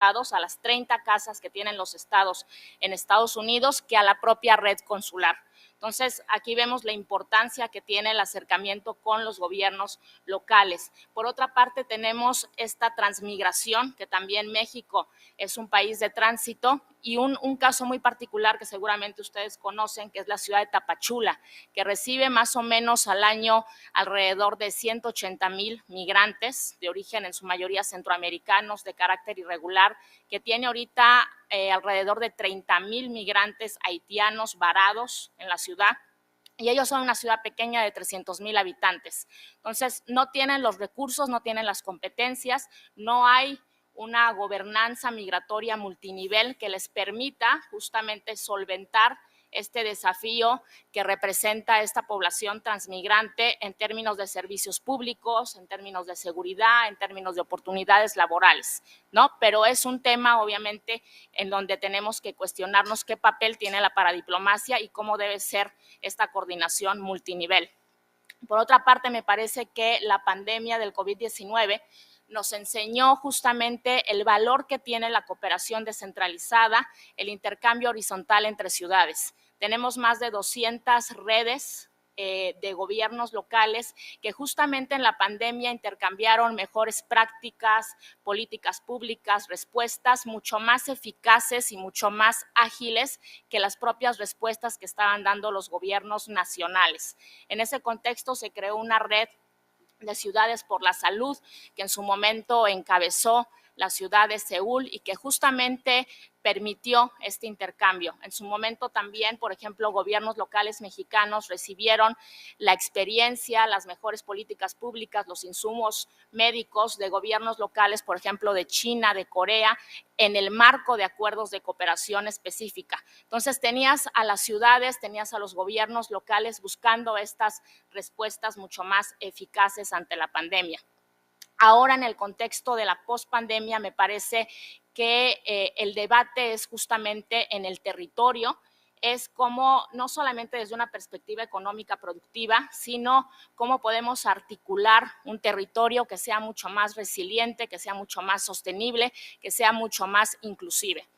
a las 30 casas que tienen los estados en Estados Unidos, que a la propia red consular. Entonces, aquí vemos la importancia que tiene el acercamiento con los gobiernos locales. Por otra parte, tenemos esta transmigración, que también México es un país de tránsito, y un caso muy particular que seguramente ustedes conocen, que es la ciudad de Tapachula, que recibe más o menos al año alrededor de 180,000 migrantes de origen en su mayoría centroamericanos de carácter irregular, que tiene ahorita alrededor de 30,000 migrantes haitianos varados en la ciudad, y ellos son una ciudad pequeña de 300,000 habitantes. Entonces, no tienen los recursos, no tienen las competencias, no hay una gobernanza migratoria multinivel que les permita justamente solventar este desafío que representa esta población transmigrante en términos de servicios públicos, en términos de seguridad, en términos de oportunidades laborales, ¿no? Pero es un tema, obviamente, en donde tenemos que cuestionarnos qué papel tiene la paradiplomacia y cómo debe ser esta coordinación multinivel. Por otra parte, me parece que la pandemia del COVID-19 nos enseñó justamente el valor que tiene la cooperación descentralizada, el intercambio horizontal entre ciudades. Tenemos más de 200 redes de gobiernos locales que justamente en la pandemia intercambiaron mejores prácticas, políticas públicas, respuestas mucho más eficaces y mucho más ágiles que las propias respuestas que estaban dando los gobiernos nacionales. En ese contexto se creó una red de ciudades por la salud, que en su momento encabezó la ciudad de Seúl y que justamente permitió este intercambio. En su momento también, por ejemplo, gobiernos locales mexicanos recibieron la experiencia, las mejores políticas públicas, los insumos médicos de gobiernos locales, por ejemplo, de China, de Corea, en el marco de acuerdos de cooperación específica. Entonces, tenías a las ciudades, tenías a los gobiernos locales buscando estas respuestas mucho más eficaces ante la pandemia. Ahora, en el contexto de la pospandemia, me parece que el debate es justamente en el territorio, es cómo, no solamente desde una perspectiva económica productiva, sino cómo podemos articular un territorio que sea mucho más resiliente, que sea mucho más sostenible, que sea mucho más inclusive.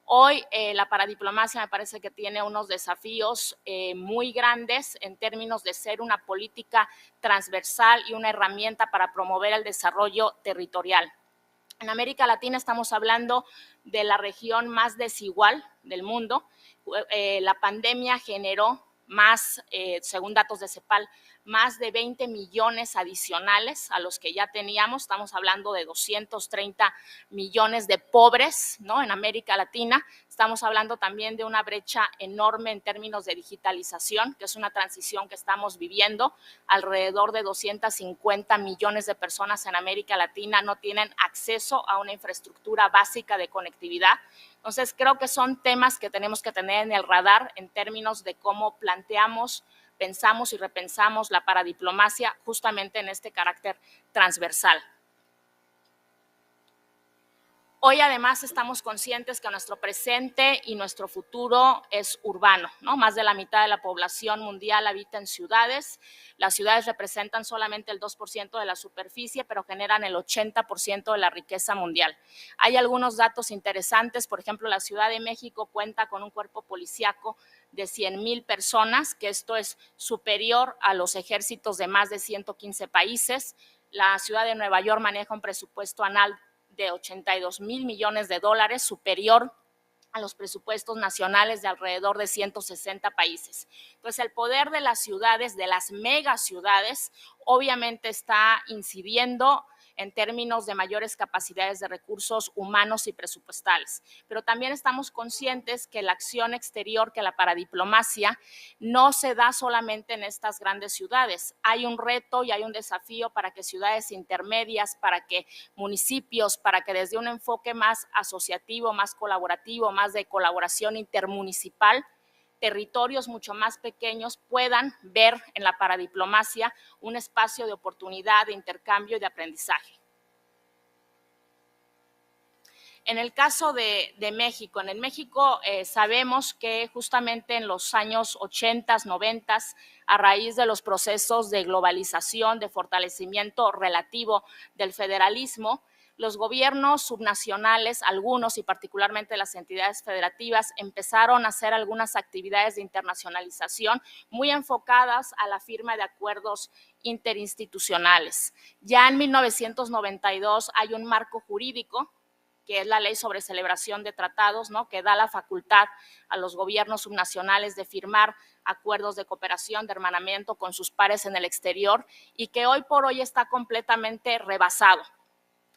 Hoy la paradiplomacia me parece que tiene unos desafíos muy grandes en términos de ser una política transversal y una herramienta para promover el desarrollo territorial. En América Latina estamos hablando de la región más desigual del mundo. La pandemia generó más, según datos de CEPAL, más de 20 millones adicionales a los que ya teníamos. Estamos hablando de 230 millones de pobres, ¿no?, en América Latina. Estamos hablando también de una brecha enorme en términos de digitalización, que es una transición que estamos viviendo. Alrededor de 250 millones de personas en América Latina no tienen acceso a una infraestructura básica de conectividad. Entonces, creo que son temas que tenemos que tener en el radar en términos de cómo planteamos, pensamos y repensamos la paradiplomacia justamente en este carácter transversal. Hoy además estamos conscientes que nuestro presente y nuestro futuro es urbano, ¿no? Más de la mitad de la población mundial habita en ciudades. Las ciudades representan solamente el 2% de la superficie, pero generan el 80% de la riqueza mundial. Hay algunos datos interesantes, por ejemplo, la Ciudad de México cuenta con un cuerpo policíaco de 100,000 personas, que esto es superior a los ejércitos de más de 115 países. La ciudad de Nueva York maneja un presupuesto anual de 82,000 millones de dólares, superior a los presupuestos nacionales de alrededor de 160 países. Entonces, el poder de las ciudades, de las megaciudades, obviamente está incidiendo en términos de mayores capacidades de recursos humanos y presupuestales. Pero también estamos conscientes que la acción exterior, que la paradiplomacia, no se da solamente en estas grandes ciudades. Hay un reto y hay un desafío para que ciudades intermedias, para que municipios, para que desde un enfoque más asociativo, más colaborativo, más de colaboración intermunicipal, territorios mucho más pequeños puedan ver en la paradiplomacia un espacio de oportunidad, de intercambio y de aprendizaje. En el caso de México, en México sabemos que justamente en los años 80, 90, a raíz de los procesos de globalización, de fortalecimiento relativo del federalismo, los gobiernos subnacionales, algunos y particularmente las entidades federativas, empezaron a hacer algunas actividades de internacionalización muy enfocadas a la firma de acuerdos interinstitucionales. Ya en 1992 hay un marco jurídico, que es la Ley sobre Celebración de Tratados, ¿no?, que da la facultad a los gobiernos subnacionales de firmar acuerdos de cooperación, de hermanamiento con sus pares en el exterior, y que hoy por hoy está completamente rebasado,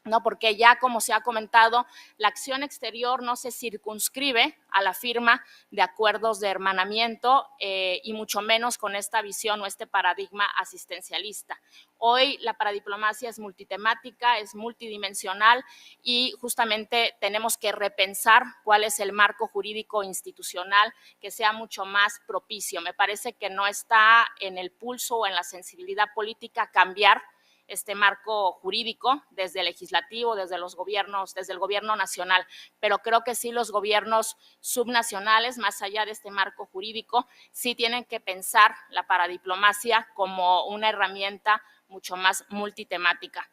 ¿no? Porque ya, como se ha comentado, la acción exterior no se circunscribe a la firma de acuerdos de hermanamiento y mucho menos con esta visión o este paradigma asistencialista. Hoy la paradiplomacia es multitemática, es multidimensional y justamente tenemos que repensar cuál es el marco jurídico institucional que sea mucho más propicio. Me parece que no está en el pulso o en la sensibilidad política cambiar este marco jurídico desde el legislativo, desde los gobiernos, desde el gobierno nacional, pero creo que sí los gobiernos subnacionales, más allá de este marco jurídico, sí tienen que pensar la paradiplomacia como una herramienta mucho más multitemática.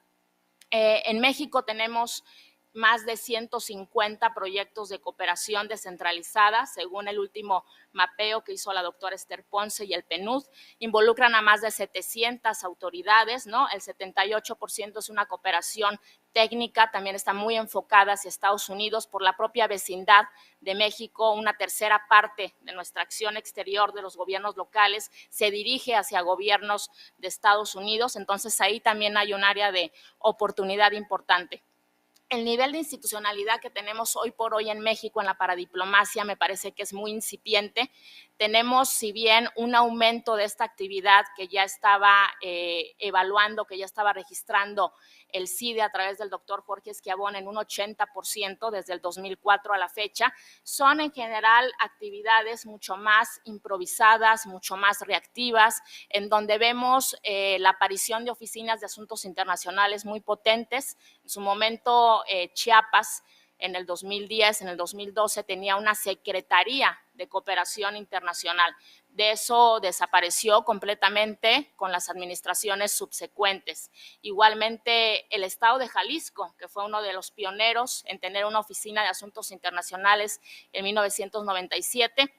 En México tenemos más de 150 proyectos de cooperación descentralizada, según el último mapeo que hizo la doctora Esther Ponce y el PNUD. Involucran a más de 700 autoridades, ¿no? El 78% es una cooperación técnica, también está muy enfocada hacia Estados Unidos por la propia vecindad de México. Una tercera parte de nuestra acción exterior de los gobiernos locales se dirige hacia gobiernos de Estados Unidos, entonces ahí también hay un área de oportunidad importante. El nivel de institucionalidad que tenemos hoy por hoy en México en la paradiplomacia me parece que es muy incipiente. Tenemos, si bien, un aumento de esta actividad que ya estaba evaluando, que ya estaba registrando el CIDE a través del doctor Jorge Esquiabón en un 80% desde el 2004 a la fecha, son en general actividades mucho más improvisadas, mucho más reactivas, en donde vemos la aparición de oficinas de asuntos internacionales muy potentes. En su momento, Chiapas, en el 2010, en el 2012, tenía una Secretaría de Cooperación Internacional. De eso desapareció completamente con las administraciones subsecuentes. Igualmente, el estado de Jalisco, que fue uno de los pioneros en tener una oficina de asuntos internacionales en 1997,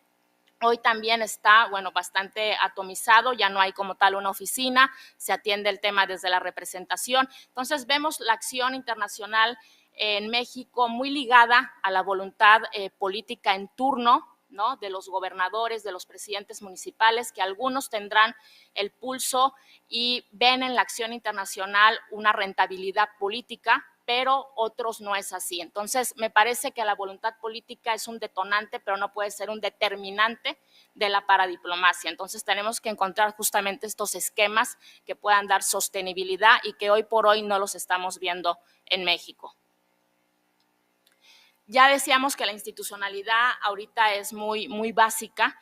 hoy también está, bueno, bastante atomizado, ya no hay como tal una oficina, se atiende el tema desde la representación. Entonces vemos la acción internacional en México muy ligada a la voluntad política en turno, ¿no?, de los gobernadores, de los presidentes municipales, que algunos tendrán el pulso y ven en la acción internacional una rentabilidad política, pero otros no es así. Entonces, me parece que la voluntad política es un detonante, pero no puede ser un determinante de la paradiplomacia. Entonces, tenemos que encontrar justamente estos esquemas que puedan dar sostenibilidad y que hoy por hoy no los estamos viendo en México. Ya decíamos que la institucionalidad ahorita es muy básica.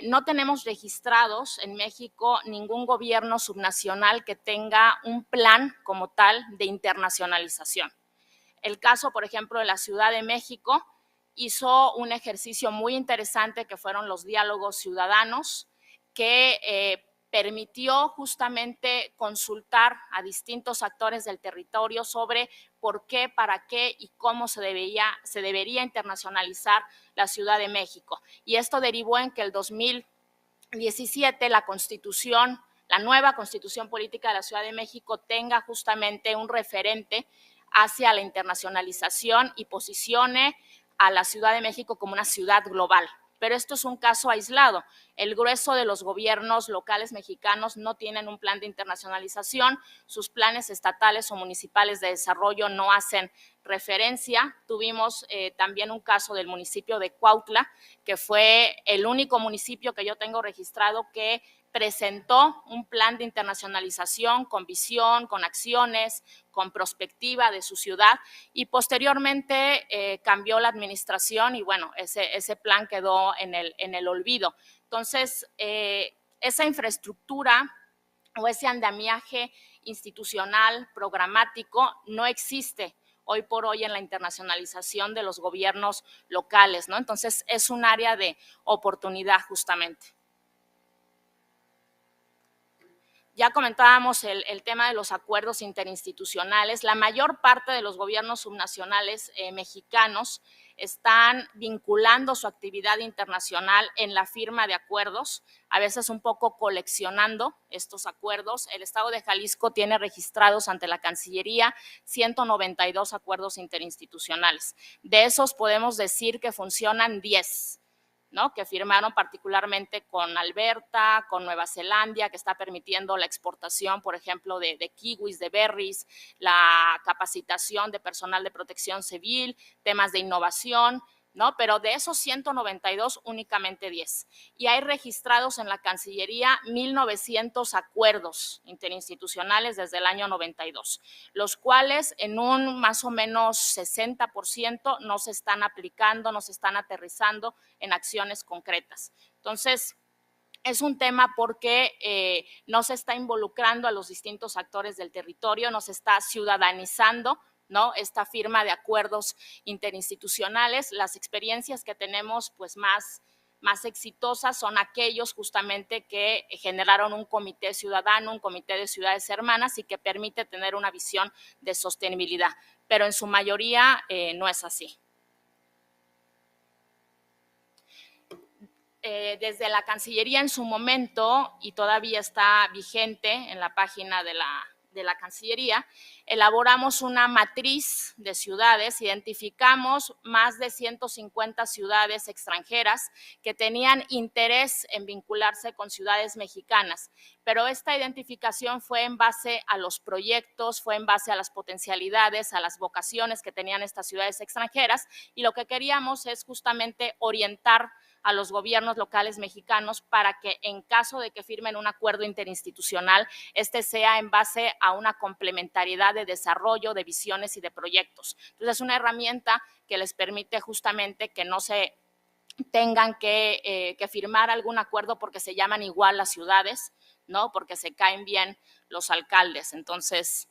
No tenemos registrados en México ningún gobierno subnacional que tenga un plan como tal de internacionalización. El caso, por ejemplo, de la Ciudad de México hizo un ejercicio muy interesante que fueron los diálogos ciudadanos, que permitió justamente consultar a distintos actores del territorio sobre por qué, para qué y cómo se debería internacionalizar la Ciudad de México. Y esto derivó en que el 2017 la Constitución, la nueva Constitución Política de la Ciudad de México tenga justamente un referente hacia la internacionalización y posicione a la Ciudad de México como una ciudad global. Pero esto es un caso aislado. El grueso de los gobiernos locales mexicanos no tienen un plan de internacionalización, sus planes estatales o municipales de desarrollo no hacen referencia. Tuvimos también un caso del municipio de Cuautla, que fue el único municipio que yo tengo registrado que presentó un plan de internacionalización con visión, con acciones, con prospectiva de su ciudad, y posteriormente cambió la administración y bueno, ese plan quedó en el olvido. Entonces, esa infraestructura o ese andamiaje institucional, programático, no existe hoy por hoy en la internacionalización de los gobiernos locales, ¿no? Entonces, es un área de oportunidad justamente. Ya comentábamos el tema de los acuerdos interinstitucionales. La mayor parte de los gobiernos subnacionales mexicanos están vinculando su actividad internacional en la firma de acuerdos, a veces un poco coleccionando estos acuerdos. El Estado de Jalisco tiene registrados ante la Cancillería 192 acuerdos interinstitucionales. De esos podemos decir que funcionan 10. ¿no? Que firmaron particularmente con Alberta, con Nueva Zelanda, que está permitiendo la exportación, por ejemplo, de kiwis, de berries, la capacitación de personal de protección civil, temas de innovación, ¿no? Pero de esos 192, únicamente 10. Y hay registrados en la Cancillería 1,900 acuerdos interinstitucionales desde el año 92, los cuales en un más o menos 60% no se están aplicando, no se están aterrizando en acciones concretas. Entonces, es un tema porque no se está involucrando a los distintos actores del territorio, no se está ciudadanizando, ¿no? Esta firma de acuerdos interinstitucionales. Las experiencias que tenemos pues más exitosas son aquellos justamente que generaron un comité ciudadano, un comité de ciudades hermanas y que permite tener una visión de sostenibilidad, pero en su mayoría no es así. Desde la Cancillería en su momento, y todavía está vigente en la página de la Cancillería, elaboramos una matriz de ciudades, identificamos más de 150 ciudades extranjeras que tenían interés en vincularse con ciudades mexicanas, pero esta identificación fue en base a los proyectos, fue en base a las potencialidades, a las vocaciones que tenían estas ciudades extranjeras, y lo que queríamos es justamente orientar a los gobiernos locales mexicanos para que en caso de que firmen un acuerdo interinstitucional, este sea en base a una complementariedad de desarrollo, de visiones y de proyectos. Entonces es una herramienta que les permite justamente que no se tengan que firmar algún acuerdo porque se llaman igual las ciudades, ¿no? Porque se caen bien los alcaldes. Entonces,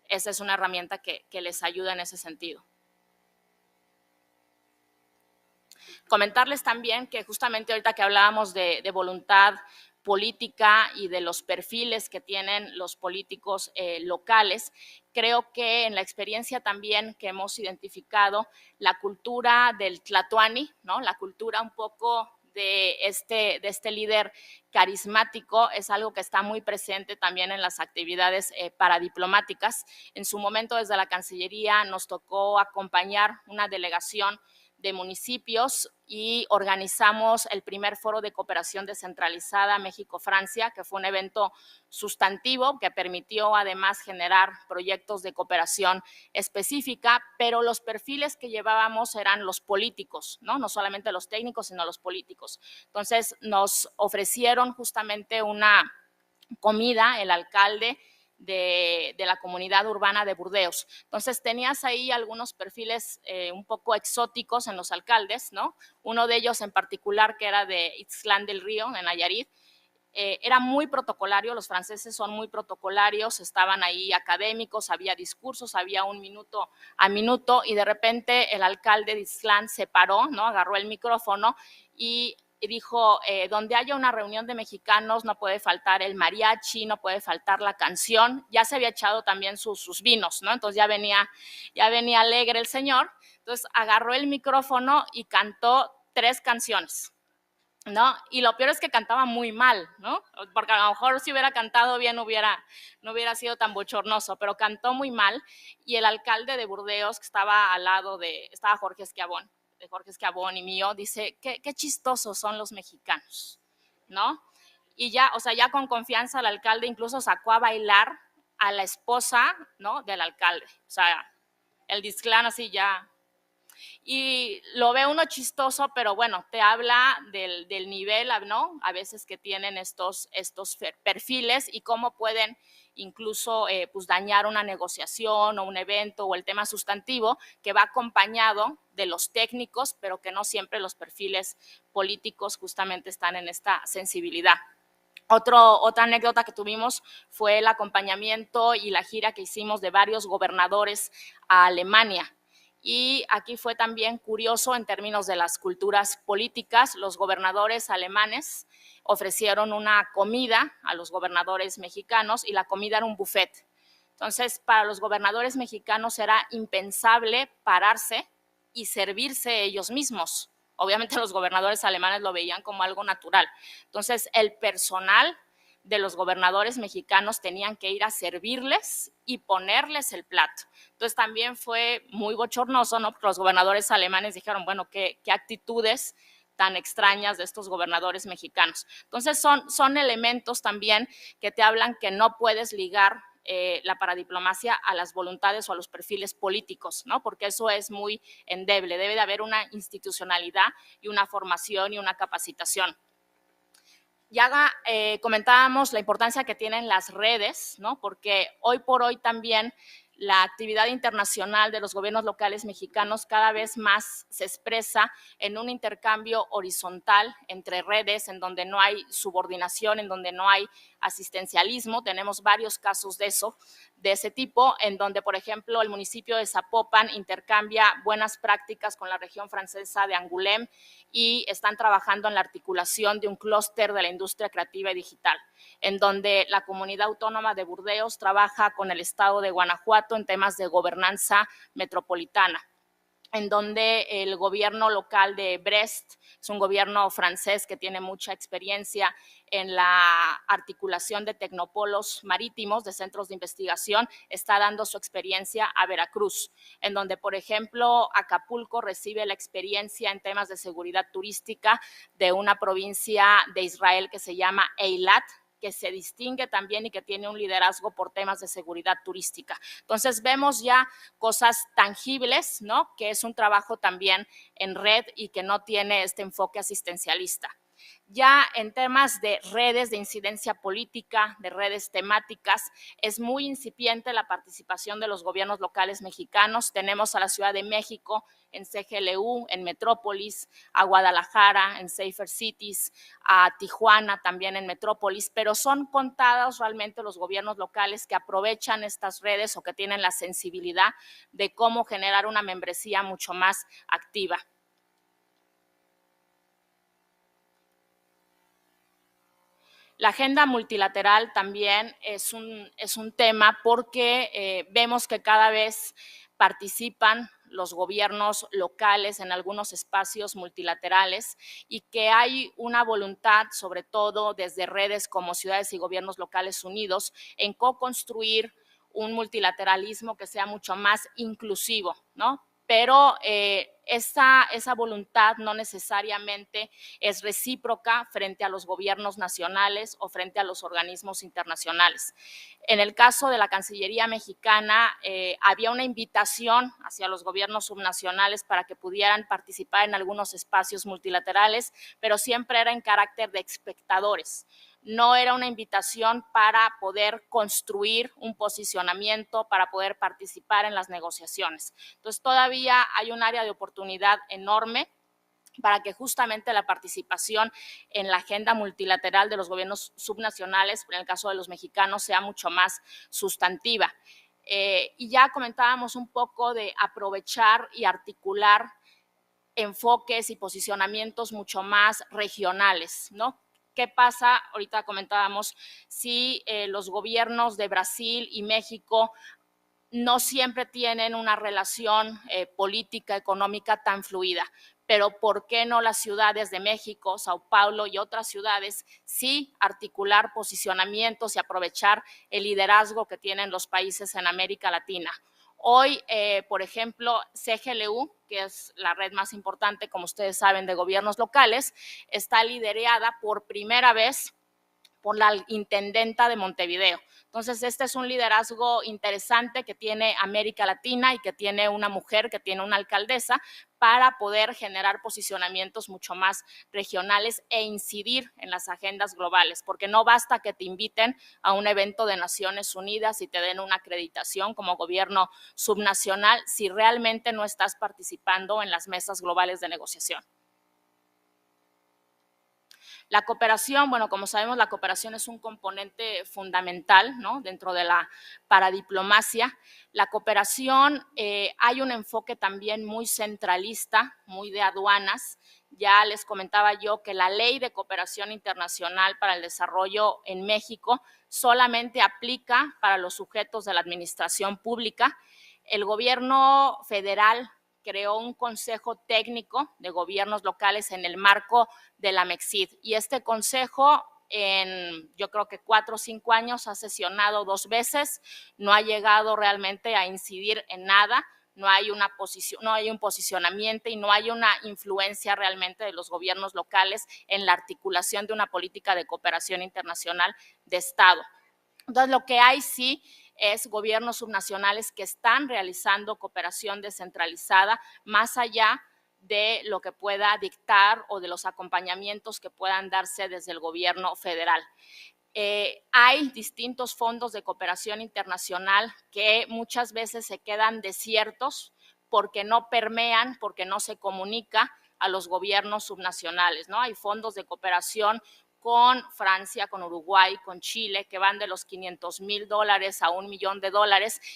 esa es una herramienta que les ayuda en ese sentido. Comentarles también que justamente ahorita que hablábamos de voluntad política y de los perfiles que tienen los políticos locales, creo que en la experiencia también que hemos identificado, la cultura del tlatoani, ¿no? La cultura un poco de este líder carismático es algo que está muy presente también en las actividades paradiplomáticas. En su momento desde la Cancillería nos tocó acompañar una delegación de municipios y organizamos el primer foro de cooperación descentralizada México-Francia, que fue un evento sustantivo que permitió además generar proyectos de cooperación específica, pero los perfiles que llevábamos eran los políticos, no solamente los técnicos, sino los políticos. Entonces nos ofrecieron justamente una comida, el alcalde de la comunidad urbana de Burdeos. Entonces tenías ahí algunos perfiles un poco exóticos en los alcaldes, ¿no? Uno de ellos en particular que era de Ixtlán del Río, en Nayarit, era muy protocolario, los franceses son muy protocolarios, estaban ahí académicos, había discursos, había un minuto a minuto y de repente el alcalde de Ixtlán se paró, ¿no? Agarró el micrófono y dijo, donde haya una reunión de mexicanos no puede faltar el mariachi, no puede faltar la canción. Ya se había echado también sus vinos, ¿no? Entonces ya venía alegre el señor. Entonces agarró el micrófono y cantó 3 canciones, ¿no? Y lo peor es que cantaba muy mal, ¿no? Porque a lo mejor si hubiera cantado bien no hubiera sido tan bochornoso, pero cantó muy mal. Y el alcalde de Burdeos, que estaba al lado estaba Jorge Esquiabón y mío, dice, qué chistosos son los mexicanos, ¿no? Y ya, o sea, ya con confianza el alcalde incluso sacó a bailar a la esposa, ¿no? Del alcalde, o sea, el Ixtlán así ya. Y lo ve uno chistoso, pero bueno, te habla del nivel, ¿no? A veces que tienen estos perfiles y cómo pueden incluso pues dañar una negociación o un evento o el tema sustantivo que va acompañado de los técnicos, pero que no siempre los perfiles políticos justamente están en esta sensibilidad. Otra anécdota que tuvimos fue el acompañamiento y la gira que hicimos de varios gobernadores a Alemania. Y aquí fue también curioso en términos de las culturas políticas, los gobernadores alemanes ofrecieron una comida a los gobernadores mexicanos y la comida era un buffet. Entonces, para los gobernadores mexicanos era impensable pararse y servirse ellos mismos. Obviamente los gobernadores alemanes lo veían como algo natural. Entonces, el personal de los gobernadores mexicanos tenían que ir a servirles y ponerles el plato. Entonces, también fue muy bochornoso, ¿no? Porque los gobernadores alemanes dijeron, bueno, qué actitudes tan extrañas de estos gobernadores mexicanos. Entonces, son elementos también que te hablan que no puedes ligar la paradiplomacia a las voluntades o a los perfiles políticos, ¿no? Porque eso es muy endeble. Debe de haber una institucionalidad y una formación y una capacitación. Ya comentábamos la importancia que tienen las redes, ¿no? Porque hoy por hoy también la actividad internacional de los gobiernos locales mexicanos cada vez más se expresa en un intercambio horizontal entre redes, en donde no hay subordinación, en donde no hay asistencialismo. Tenemos varios casos de ese tipo, en donde, por ejemplo, el municipio de Zapopan intercambia buenas prácticas con la región francesa de Angoulême y están trabajando en la articulación de un clúster de la industria creativa y digital, en donde la comunidad autónoma de Burdeos trabaja con el estado de Guanajuato en temas de gobernanza metropolitana, en donde el gobierno local de Brest es un gobierno francés que tiene mucha experiencia en la articulación de tecnopolos marítimos, de centros de investigación, está dando su experiencia a Veracruz, en donde, por ejemplo, Acapulco recibe la experiencia en temas de seguridad turística de una provincia de Israel que se llama Eilat, que se distingue también y que tiene un liderazgo por temas de seguridad turística. Entonces vemos ya cosas tangibles, ¿no? Que es un trabajo también en red y que no tiene este enfoque asistencialista. Ya en temas de redes de incidencia política, de redes temáticas, es muy incipiente la participación de los gobiernos locales mexicanos. Tenemos a la Ciudad de México en CGLU, en Metrópolis, a Guadalajara en Safer Cities, a Tijuana también en Metrópolis, pero son contados realmente los gobiernos locales que aprovechan estas redes o que tienen la sensibilidad de cómo generar una membresía mucho más activa. La agenda multilateral también es un tema porque vemos que cada vez participan los gobiernos locales en algunos espacios multilaterales y que hay una voluntad, sobre todo desde redes como Ciudades y Gobiernos Locales Unidos, en co-construir un multilateralismo que sea mucho más inclusivo, ¿no? Pero esa voluntad no necesariamente es recíproca frente a los gobiernos nacionales o frente a los organismos internacionales. En el caso de la Cancillería mexicana, había una invitación hacia los gobiernos subnacionales para que pudieran participar en algunos espacios multilaterales, pero siempre era en carácter de espectadores. No era una invitación para poder construir un posicionamiento, para poder participar en las negociaciones. Entonces, todavía hay un área de oportunidad enorme para que justamente la participación en la agenda multilateral de los gobiernos subnacionales, en el caso de los mexicanos, sea mucho más sustantiva. Y ya comentábamos un poco de aprovechar y articular enfoques y posicionamientos mucho más regionales, ¿no? ¿Qué pasa? Ahorita comentábamos si los gobiernos de Brasil y México no siempre tienen una relación política, económica tan fluida, pero ¿por qué no las ciudades de México, Sao Paulo y otras ciudades sí articular posicionamientos y aprovechar el liderazgo que tienen los países en América Latina? Hoy, por ejemplo, CGLU, que es la red más importante, como ustedes saben, de gobiernos locales, está liderada por primera vez por la intendenta de Montevideo. Entonces, este es un liderazgo interesante que tiene América Latina y que tiene una mujer, que tiene una alcaldesa, para poder generar posicionamientos mucho más regionales e incidir en las agendas globales, porque no basta que te inviten a un evento de Naciones Unidas y te den una acreditación como gobierno subnacional si realmente no estás participando en las mesas globales de negociación. La cooperación, bueno, como sabemos, la cooperación es un componente fundamental, ¿no?, dentro de la paradiplomacia. La cooperación, hay un enfoque también muy centralista, muy de aduanas. Ya les comentaba yo que la Ley de Cooperación Internacional para el Desarrollo en México solamente aplica para los sujetos de la administración pública. El gobierno federal creó un consejo técnico de gobiernos locales en el marco de la MEXID, y este consejo en yo creo que 4 o 5 años ha sesionado 2 veces, no ha llegado realmente a incidir en nada, no hay un posicionamiento y no hay una influencia realmente de los gobiernos locales en la articulación de una política de cooperación internacional de Estado. Entonces, lo que hay sí es gobiernos subnacionales que están realizando cooperación descentralizada más allá de lo que pueda dictar o de los acompañamientos que puedan darse desde el gobierno federal. Hay distintos fondos de cooperación internacional que muchas veces se quedan desiertos porque no permean, porque no se comunica a los gobiernos subnacionales, ¿no? Hay fondos de cooperación con Francia, con Uruguay, con Chile, que van de los $500,000 a $1 millón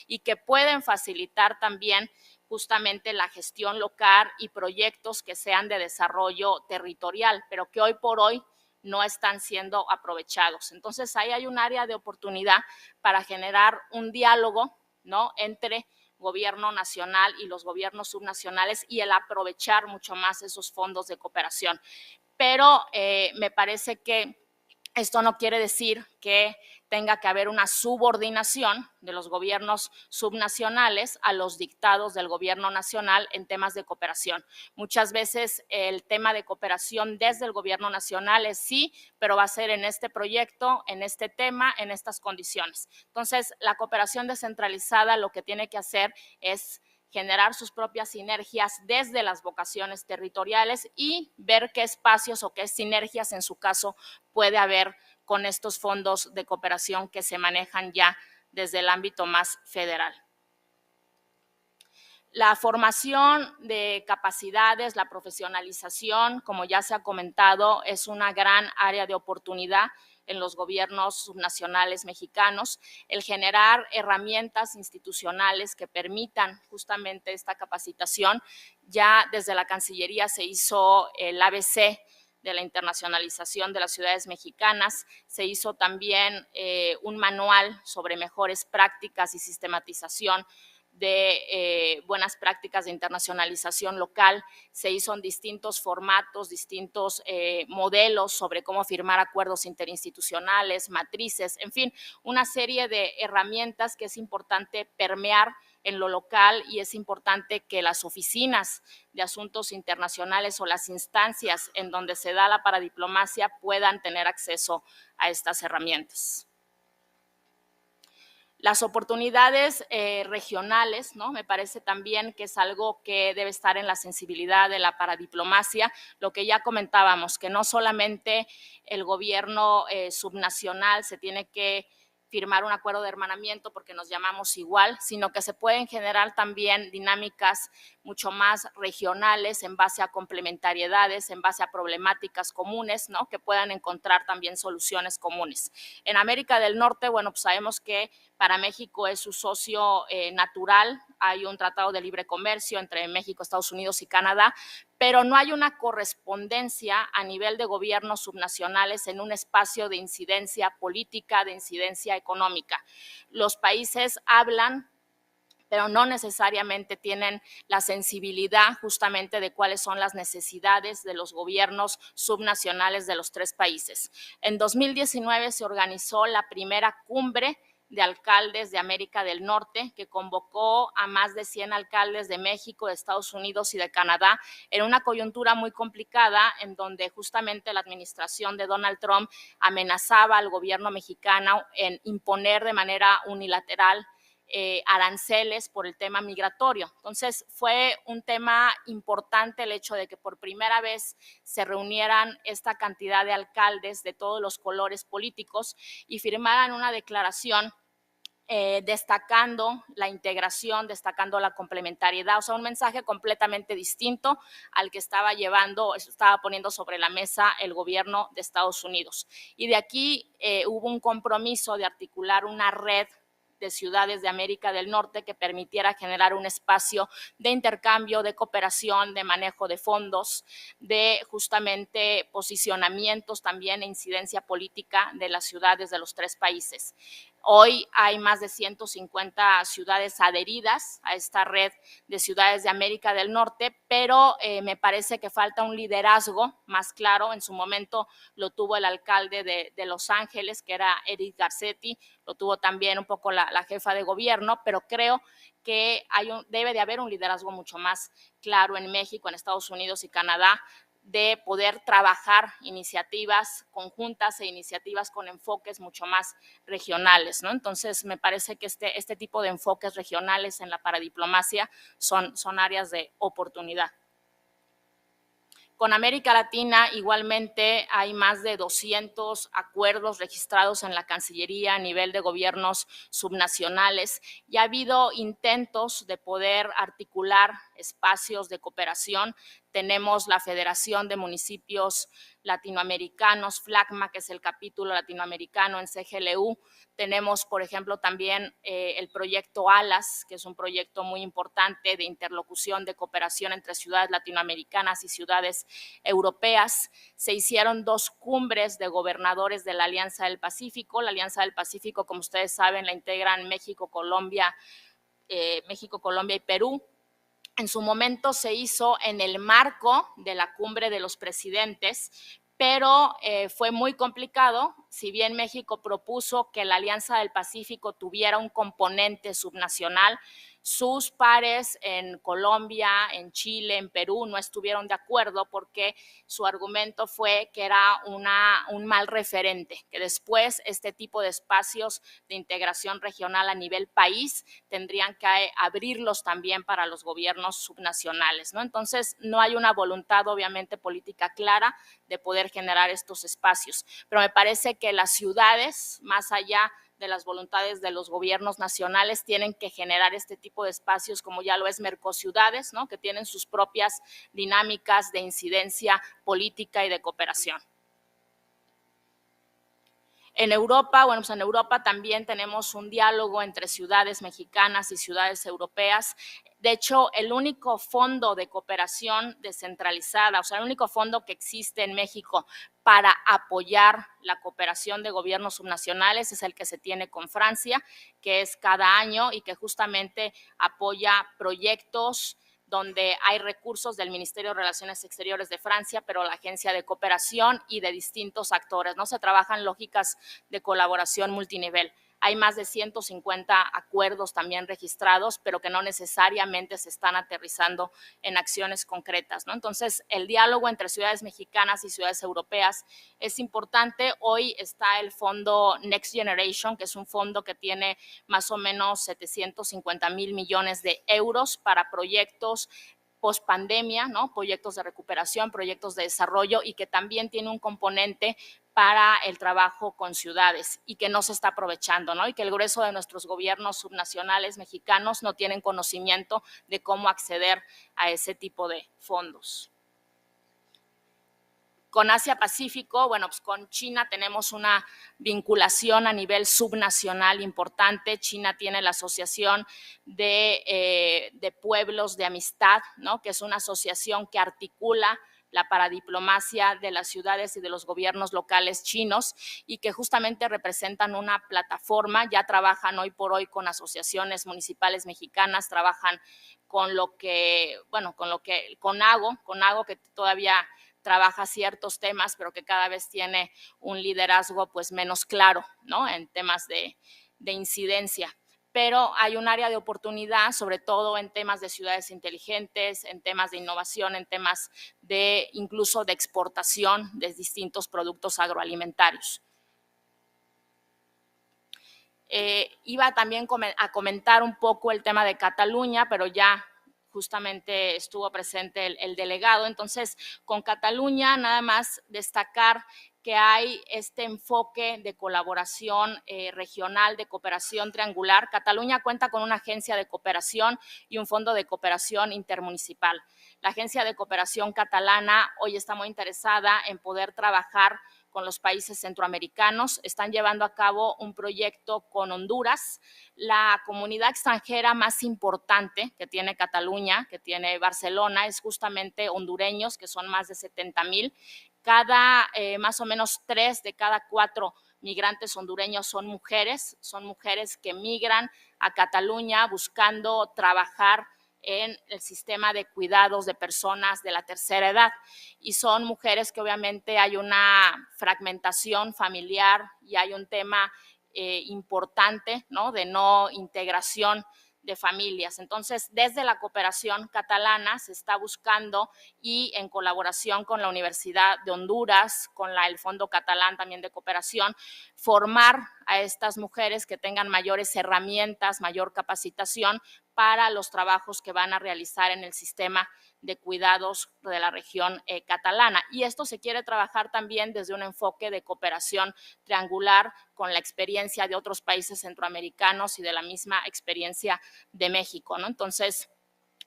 y que pueden facilitar también justamente la gestión local y proyectos que sean de desarrollo territorial, pero que hoy por hoy no están siendo aprovechados. Entonces, ahí hay un área de oportunidad para generar un diálogo, ¿no?, entre gobierno nacional y los gobiernos subnacionales y el aprovechar mucho más esos fondos de cooperación. Pero me parece que esto no quiere decir que tenga que haber una subordinación de los gobiernos subnacionales a los dictados del gobierno nacional en temas de cooperación. Muchas veces el tema de cooperación desde el gobierno nacional es sí, pero va a ser en este proyecto, en este tema, en estas condiciones. Entonces, la cooperación descentralizada lo que tiene que hacer es generar sus propias sinergias desde las vocaciones territoriales y ver qué espacios o qué sinergias en su caso puede haber con estos fondos de cooperación que se manejan ya desde el ámbito más federal. La formación de capacidades, la profesionalización, como ya se ha comentado, es una gran área de oportunidad en los gobiernos subnacionales mexicanos. El generar herramientas institucionales que permitan justamente esta capacitación. Ya desde la Cancillería se hizo el ABC de la internacionalización de las ciudades mexicanas, se hizo también un manual sobre mejores prácticas y sistematización de buenas prácticas de internacionalización local, se hizo en distintos formatos, distintos modelos sobre cómo firmar acuerdos interinstitucionales, matrices, en fin, una serie de herramientas que es importante permear en lo local y es importante que las oficinas de asuntos internacionales o las instancias en donde se da la paradiplomacia puedan tener acceso a estas herramientas. Las oportunidades regionales, ¿no?, me parece también que es algo que debe estar en la sensibilidad de la paradiplomacia, lo que ya comentábamos, que no solamente el gobierno subnacional se tiene que firmar un acuerdo de hermanamiento porque nos llamamos igual, sino que se pueden generar también dinámicas mucho más regionales en base a complementariedades, en base a problemáticas comunes, ¿no?, que puedan encontrar también soluciones comunes. En América del Norte, bueno, pues sabemos que para México es su socio natural, hay un tratado de libre comercio entre México, Estados Unidos y Canadá, pero no hay una correspondencia a nivel de gobiernos subnacionales en un espacio de incidencia política, de incidencia económica. Los países hablan, pero no necesariamente tienen la sensibilidad justamente de cuáles son las necesidades de los gobiernos subnacionales de los 3 países. En 2019 se organizó la primera cumbre de alcaldes de América del Norte, que convocó a más de 100 alcaldes de México, de Estados Unidos y de Canadá, en una coyuntura muy complicada, en donde justamente la administración de Donald Trump amenazaba al gobierno mexicano en imponer de manera unilateral aranceles por el tema migratorio. Entonces, fue un tema importante el hecho de que por primera vez se reunieran esta cantidad de alcaldes de todos los colores políticos y firmaran una declaración destacando la integración, destacando la complementariedad, o sea, un mensaje completamente distinto al que estaba poniendo sobre la mesa el gobierno de Estados Unidos. Y de aquí hubo un compromiso de articular una red de ciudades de América del Norte que permitiera generar un espacio de intercambio, de cooperación, de manejo de fondos, de justamente posicionamientos también e incidencia política de las ciudades de los tres países. Hoy hay más de 150 ciudades adheridas a esta red de ciudades de América del Norte, pero me parece que falta un liderazgo más claro. En su momento lo tuvo el alcalde de Los Ángeles, que era Eric Garcetti, lo tuvo también un poco la jefa de gobierno, pero creo que debe de haber un liderazgo mucho más claro en México, en Estados Unidos y Canadá, de poder trabajar iniciativas conjuntas e iniciativas con enfoques mucho más regionales, ¿no? Entonces, me parece que este tipo de enfoques regionales en la paradiplomacia son áreas de oportunidad. Con América Latina igualmente hay más de 200 acuerdos registrados en la Cancillería a nivel de gobiernos subnacionales y ha habido intentos de poder articular espacios de cooperación. Tenemos la Federación de Municipios Latinoamericanos, FLACMA, que es el capítulo latinoamericano en CGLU. Tenemos, por ejemplo, también el proyecto ALAS, que es un proyecto muy importante de interlocución, de cooperación entre ciudades latinoamericanas y ciudades europeas. Se hicieron 2 cumbres de gobernadores de la Alianza del Pacífico. La Alianza del Pacífico, como ustedes saben, la integran México, Colombia y Perú. En su momento se hizo en el marco de la cumbre de los presidentes, pero fue muy complicado. Si bien México propuso que la Alianza del Pacífico tuviera un componente subnacional, sus pares en Colombia, en Chile, en Perú no estuvieron de acuerdo porque su argumento fue que era un mal referente, que después este tipo de espacios de integración regional a nivel país tendrían que abrirlos también para los gobiernos subnacionales, ¿no? Entonces, no hay una voluntad obviamente política clara de poder generar estos espacios, pero me parece que las ciudades, más allá de las voluntades de los gobiernos nacionales, tienen que generar este tipo de espacios como ya lo es Mercociudades, ¿no? Que tienen sus propias dinámicas de incidencia política y de cooperación. En Europa, bueno, pues en Europa también tenemos un diálogo entre ciudades mexicanas y ciudades europeas. De hecho, el único fondo de cooperación descentralizada, o sea, el único fondo que existe en México para apoyar la cooperación de gobiernos subnacionales es el que se tiene con Francia, que es cada año y que justamente apoya proyectos donde hay recursos del Ministerio de Relaciones Exteriores de Francia, pero la Agencia de Cooperación y de distintos actores, ¿no? Se trabajan lógicas de colaboración multinivel. Hay más de 150 acuerdos también registrados, pero que no necesariamente se están aterrizando en acciones concretas, ¿no? Entonces, el diálogo entre ciudades mexicanas y ciudades europeas es importante. Hoy está el fondo Next Generation, que es un fondo que tiene más o menos 750,000 millones de euros para proyectos post-pandemia, ¿no? Proyectos de recuperación, proyectos de desarrollo y que también tiene un componente para el trabajo con ciudades y que no se está aprovechando, ¿no? Y que el grueso de nuestros gobiernos subnacionales mexicanos no tienen conocimiento de cómo acceder a ese tipo de fondos. Con Asia-Pacífico, bueno, pues con China tenemos una vinculación a nivel subnacional importante. China tiene la Asociación de Pueblos de Amistad, ¿no? Que es una asociación que articula la paradiplomacia de las ciudades y de los gobiernos locales chinos y que justamente representan una plataforma. Ya trabajan hoy por hoy con asociaciones municipales mexicanas, trabajan con Conago, que todavía trabaja ciertos temas, pero que cada vez tiene un liderazgo pues menos claro, ¿no? En temas de incidencia. Pero hay un área de oportunidad, sobre todo en temas de ciudades inteligentes, en temas de innovación, en temas de incluso de exportación de distintos productos agroalimentarios. Iba también a comentar un poco el tema de Cataluña, pero ya justamente estuvo presente el delegado. Entonces, con Cataluña, nada más destacar que hay este enfoque de colaboración regional, de cooperación triangular. Cataluña cuenta con una agencia de cooperación y un fondo de cooperación intermunicipal. La agencia de cooperación catalana hoy está muy interesada en poder trabajar con los países centroamericanos. Están llevando a cabo un proyecto con Honduras. La comunidad extranjera más importante que tiene Cataluña, que tiene Barcelona, es justamente hondureños, que son más de 70,000. Más o menos 3 de cada 4 migrantes hondureños son mujeres que migran a Cataluña buscando trabajar en el sistema de cuidados de personas de la tercera edad, y son mujeres que obviamente hay una fragmentación familiar y hay un tema importante, ¿no?, de no integración de familias. Entonces, desde la cooperación catalana se está buscando, y en colaboración con la Universidad de Honduras, con el Fondo Catalán también de Cooperación, formar a estas mujeres que tengan mayores herramientas, mayor capacitación para los trabajos que van a realizar en el sistema de cuidados de la región catalana. Y esto se quiere trabajar también desde un enfoque de cooperación triangular con la experiencia de otros países centroamericanos y de la misma experiencia de México, ¿no? Entonces,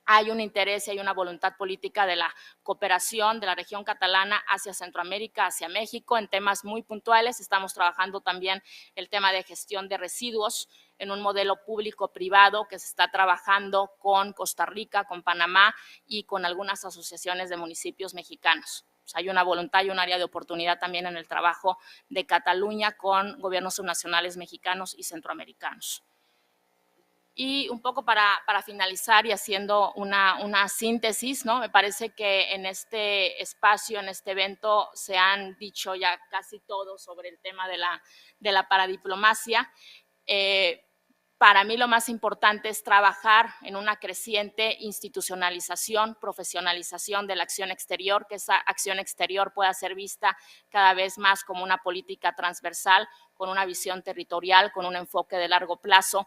hay un interés y hay una voluntad política de la cooperación de la región catalana hacia Centroamérica, hacia México, en temas muy puntuales. Estamos trabajando también el tema de gestión de residuos en un modelo público-privado que se está trabajando con Costa Rica, con Panamá y con algunas asociaciones de municipios mexicanos. O sea, hay una voluntad y un área de oportunidad también en el trabajo de Cataluña con gobiernos subnacionales mexicanos y centroamericanos. Y un poco para finalizar y haciendo una síntesis, ¿no? Me parece que en este espacio, en este evento, se han dicho ya casi todo sobre el tema de la paradiplomacia. Para mí lo más importante es trabajar en una creciente institucionalización, profesionalización de la acción exterior, que esa acción exterior pueda ser vista cada vez más como una política transversal, con una visión territorial, con un enfoque de largo plazo,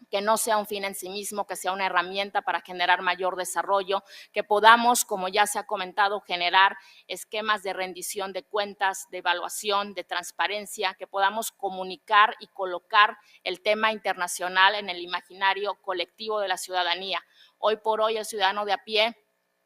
que no sea un fin en sí mismo, que sea una herramienta para generar mayor desarrollo, que podamos, como ya se ha comentado, generar esquemas de rendición de cuentas, de evaluación, de transparencia, que podamos comunicar y colocar el tema internacional en el imaginario colectivo de la ciudadanía. Hoy por hoy el ciudadano de a pie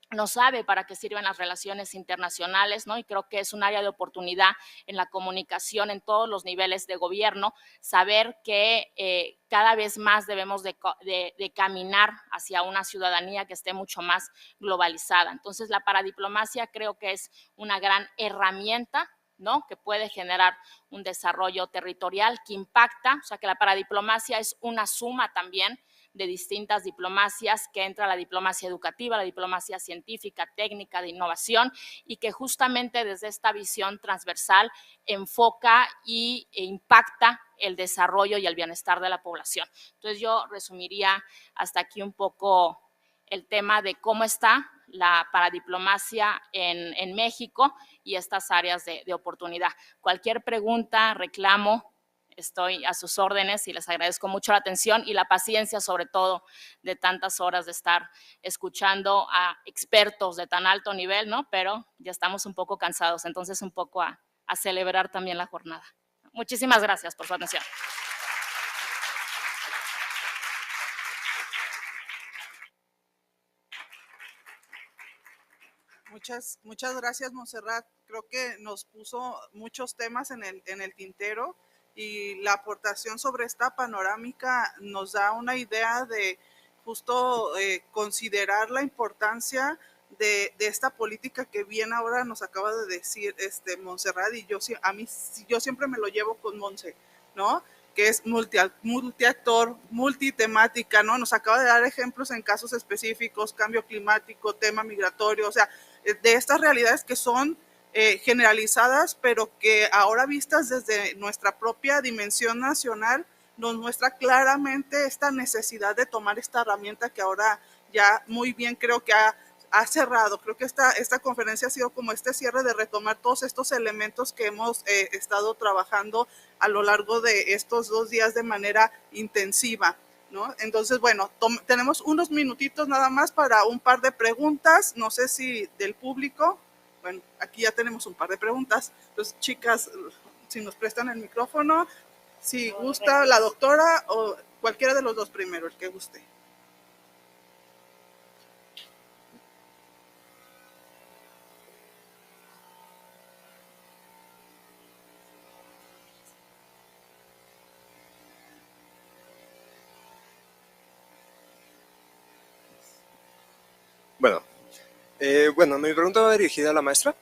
no sabe para qué sirven las relaciones internacionales, ¿no? Y creo que es un área de oportunidad en la comunicación en todos los niveles de gobierno, saber que cada vez más debemos de caminar hacia una ciudadanía que esté mucho más globalizada. Entonces, la paradiplomacia creo que es una gran herramienta, ¿no?, que puede generar un desarrollo territorial que impacta, o sea, que la paradiplomacia es una suma también de distintas diplomacias, que entra la diplomacia educativa, la diplomacia científica, técnica, de innovación, y que justamente desde esta visión transversal enfoca e impacta el desarrollo y el bienestar de la población. Entonces, yo resumiría hasta aquí un poco el tema de cómo está la paradiplomacia en México y estas áreas de oportunidad. Cualquier pregunta, reclamo, estoy a sus órdenes, y les agradezco mucho la atención y la paciencia, sobre todo, de tantas horas de estar escuchando a expertos de tan alto nivel, ¿no? Pero ya estamos un poco cansados, entonces un poco a celebrar también la jornada. Muchísimas gracias por su atención. Muchas gracias, Montserrat. Creo que nos puso muchos temas en el tintero, y la aportación sobre esta panorámica nos da una idea de justo considerar la importancia de esta política que bien ahora nos acaba de decir Montserrat, y yo siempre me lo llevo con Monse, ¿no?, que es multiactor, multitemática, ¿no? Nos acaba de dar ejemplos en casos específicos, cambio climático, tema migratorio, o sea, de estas realidades que son generalizadas, pero que ahora vistas desde nuestra propia dimensión nacional, nos muestra claramente esta necesidad de tomar esta herramienta que ahora ya muy bien creo que ha cerrado. Creo que esta conferencia ha sido como este cierre de retomar todos estos elementos que hemos estado trabajando a lo largo de estos 2 días de manera intensiva, ¿no? Entonces, bueno, tenemos unos minutitos nada más para un par de preguntas, no sé si del público. Bueno, aquí ya tenemos un par de preguntas. Entonces, chicas, si nos prestan el micrófono, si gusta la doctora o cualquiera de los dos primero, el que guste. Bueno, mi pregunta va dirigida a la maestra.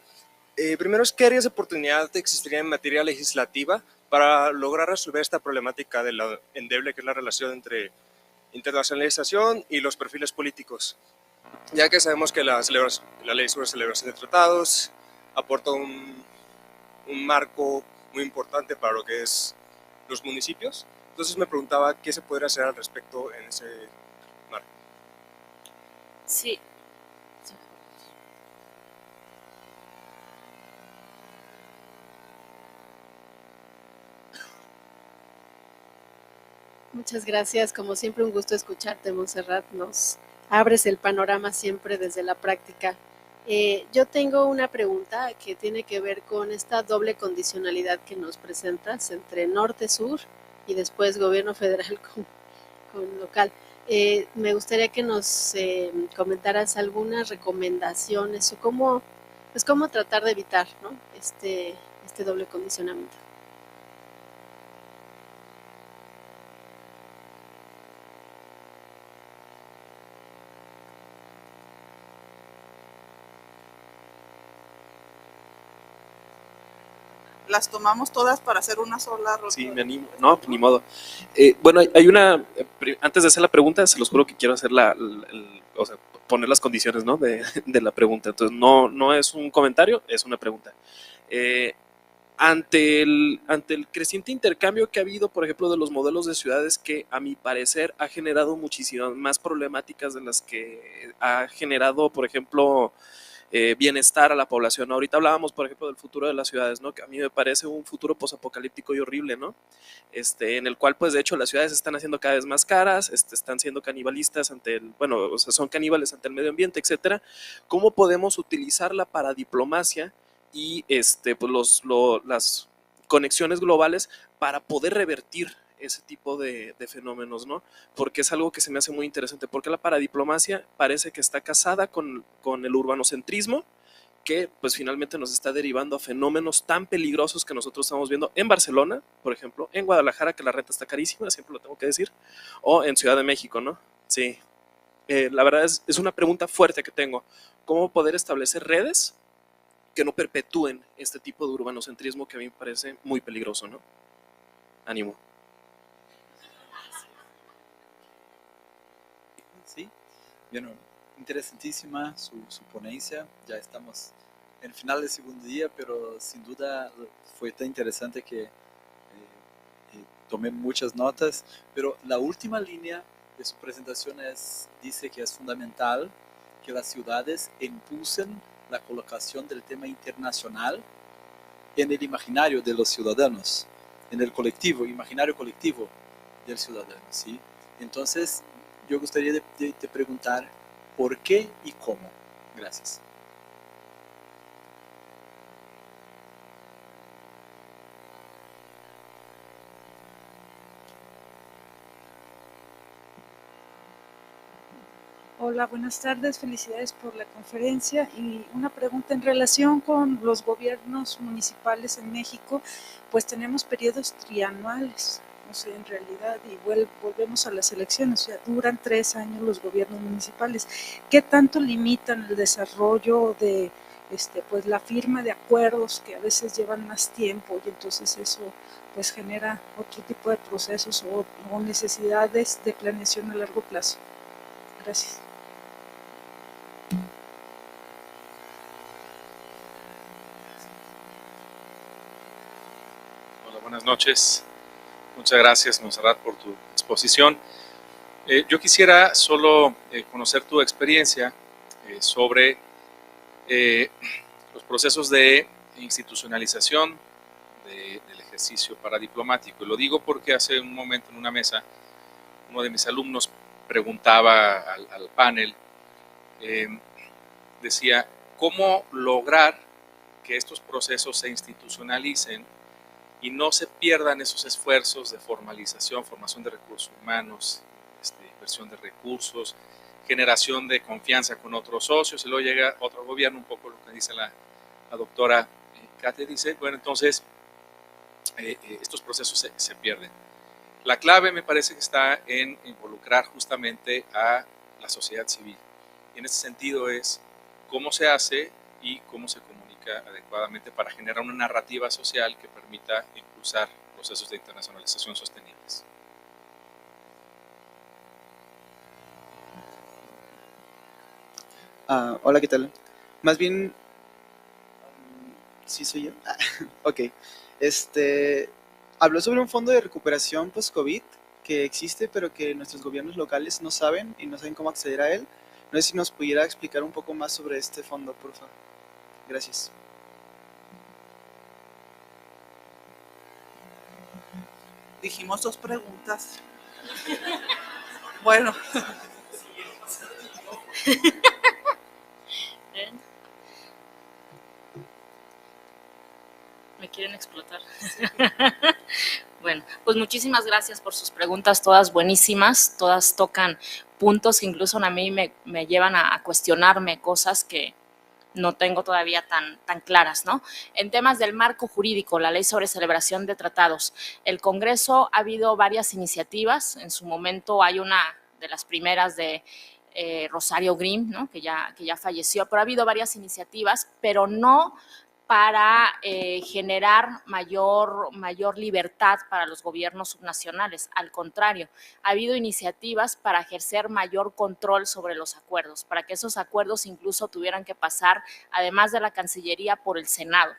Primero es, ¿qué áreas de oportunidad existirían en materia legislativa para lograr resolver esta problemática de la endeble que es la relación entre internacionalización y los perfiles políticos? Ya que sabemos que la ley sobre celebración de tratados aporta un marco muy importante para lo que es los municipios. Entonces me preguntaba qué se podría hacer al respecto en ese marco. Sí. Muchas gracias, como siempre un gusto escucharte, Montserrat, nos abres el panorama siempre desde la práctica. Yo tengo una pregunta que tiene que ver con esta doble condicionalidad que nos presentas entre norte-sur y después gobierno federal con local. Me gustaría que nos comentaras algunas recomendaciones o cómo tratar de evitar, ¿no?, este doble condicionamiento. Las tomamos todas para hacer una sola ronda. Sí, me animo. No, ni modo. Bueno, hay una, antes de hacer la pregunta, se los juro que quiero hacer o sea, poner las condiciones, ¿no?, de la pregunta. Entonces, no es un comentario, es una pregunta. Ante el creciente intercambio que ha habido, por ejemplo, de los modelos de ciudades, que a mi parecer ha generado muchísimas más problemáticas de las que ha generado, por ejemplo, bienestar a la población. Ahorita hablábamos, por ejemplo, del futuro de las ciudades, ¿no?, que a mí me parece un futuro posapocalíptico y horrible, ¿no?, en el cual, pues, de hecho, las ciudades se están haciendo cada vez más caras, están siendo canibalistas o sea, son caníbales ante el medio ambiente, etcétera. ¿Cómo podemos utilizarla para diplomacia y pues las conexiones globales para poder revertir ese tipo de fenómenos, ¿no? Porque es algo que se me hace muy interesante, porque la paradiplomacia parece que está casada con el urbanocentrismo, que pues finalmente nos está derivando a fenómenos tan peligrosos que nosotros estamos viendo en Barcelona, por ejemplo, en Guadalajara, que la renta está carísima, siempre lo tengo que decir, o en Ciudad de México, ¿no? Sí. La verdad es una pregunta fuerte que tengo. ¿Cómo poder establecer redes que no perpetúen este tipo de urbanocentrismo que a mí me parece muy peligroso, ¿no? Ánimo. Sí, bueno, interesantísima su ponencia. Ya estamos en el final del segundo día, pero sin duda fue tan interesante que tomé muchas notas. Pero la última línea de su presentación dice que es fundamental que las ciudades impulsen la colocación del tema internacional en el imaginario de los ciudadanos, en el colectivo, imaginario colectivo del ciudadano, ¿sí? Entonces, yo gustaría de preguntar por qué y cómo. Gracias. Hola, buenas tardes, felicidades por la conferencia y una pregunta en relación con los gobiernos municipales en México. Pues tenemos periodos trianuales, o sea, en realidad, y volvemos a las elecciones, o sea, duran 3 años los gobiernos municipales. ¿Qué tanto limitan el desarrollo de pues la firma de acuerdos que a veces llevan más tiempo, y entonces eso pues genera otro tipo de procesos o necesidades de planeación a largo plazo? Gracias. Hola, buenas noches. Muchas gracias, Montserrat, por tu exposición. Yo quisiera solo conocer tu experiencia sobre los procesos de institucionalización del ejercicio paradiplomático. Y lo digo porque hace un momento en una mesa uno de mis alumnos preguntaba al panel, decía, ¿cómo lograr que estos procesos se institucionalicen y no se pierdan esos esfuerzos de formalización, formación de recursos humanos, inversión de recursos, generación de confianza con otros socios, y luego llega otro gobierno, un poco lo que dice la doctora Kate, dice, bueno, entonces estos procesos se pierden. La clave me parece que está en involucrar justamente a la sociedad civil. Y en ese sentido es cómo se hace y cómo se comunica adecuadamente para generar una narrativa social que permita impulsar procesos de internacionalización sostenibles. Hola, ¿qué tal? Más bien, ¿sí soy yo? Ok. Habló sobre un fondo de recuperación post-COVID que existe, pero que nuestros gobiernos locales no saben y no saben cómo acceder a él. No sé si nos pudiera explicar un poco más sobre este fondo, por favor. Gracias. Dijimos 2 preguntas. Bueno. ¿Me quieren explotar? Bueno, pues muchísimas gracias por sus preguntas, todas buenísimas, todas tocan puntos que incluso a mí me llevan a cuestionarme cosas que no tengo todavía tan claras, ¿no? En temas del marco jurídico, la ley sobre celebración de tratados, el Congreso ha habido varias iniciativas, en su momento hay una de las primeras de Rosario Grimm, ¿no? que ya falleció, pero ha habido varias iniciativas, pero no para generar mayor libertad para los gobiernos subnacionales. Al contrario, ha habido iniciativas para ejercer mayor control sobre los acuerdos, para que esos acuerdos incluso tuvieran que pasar, además de la Cancillería, por el Senado.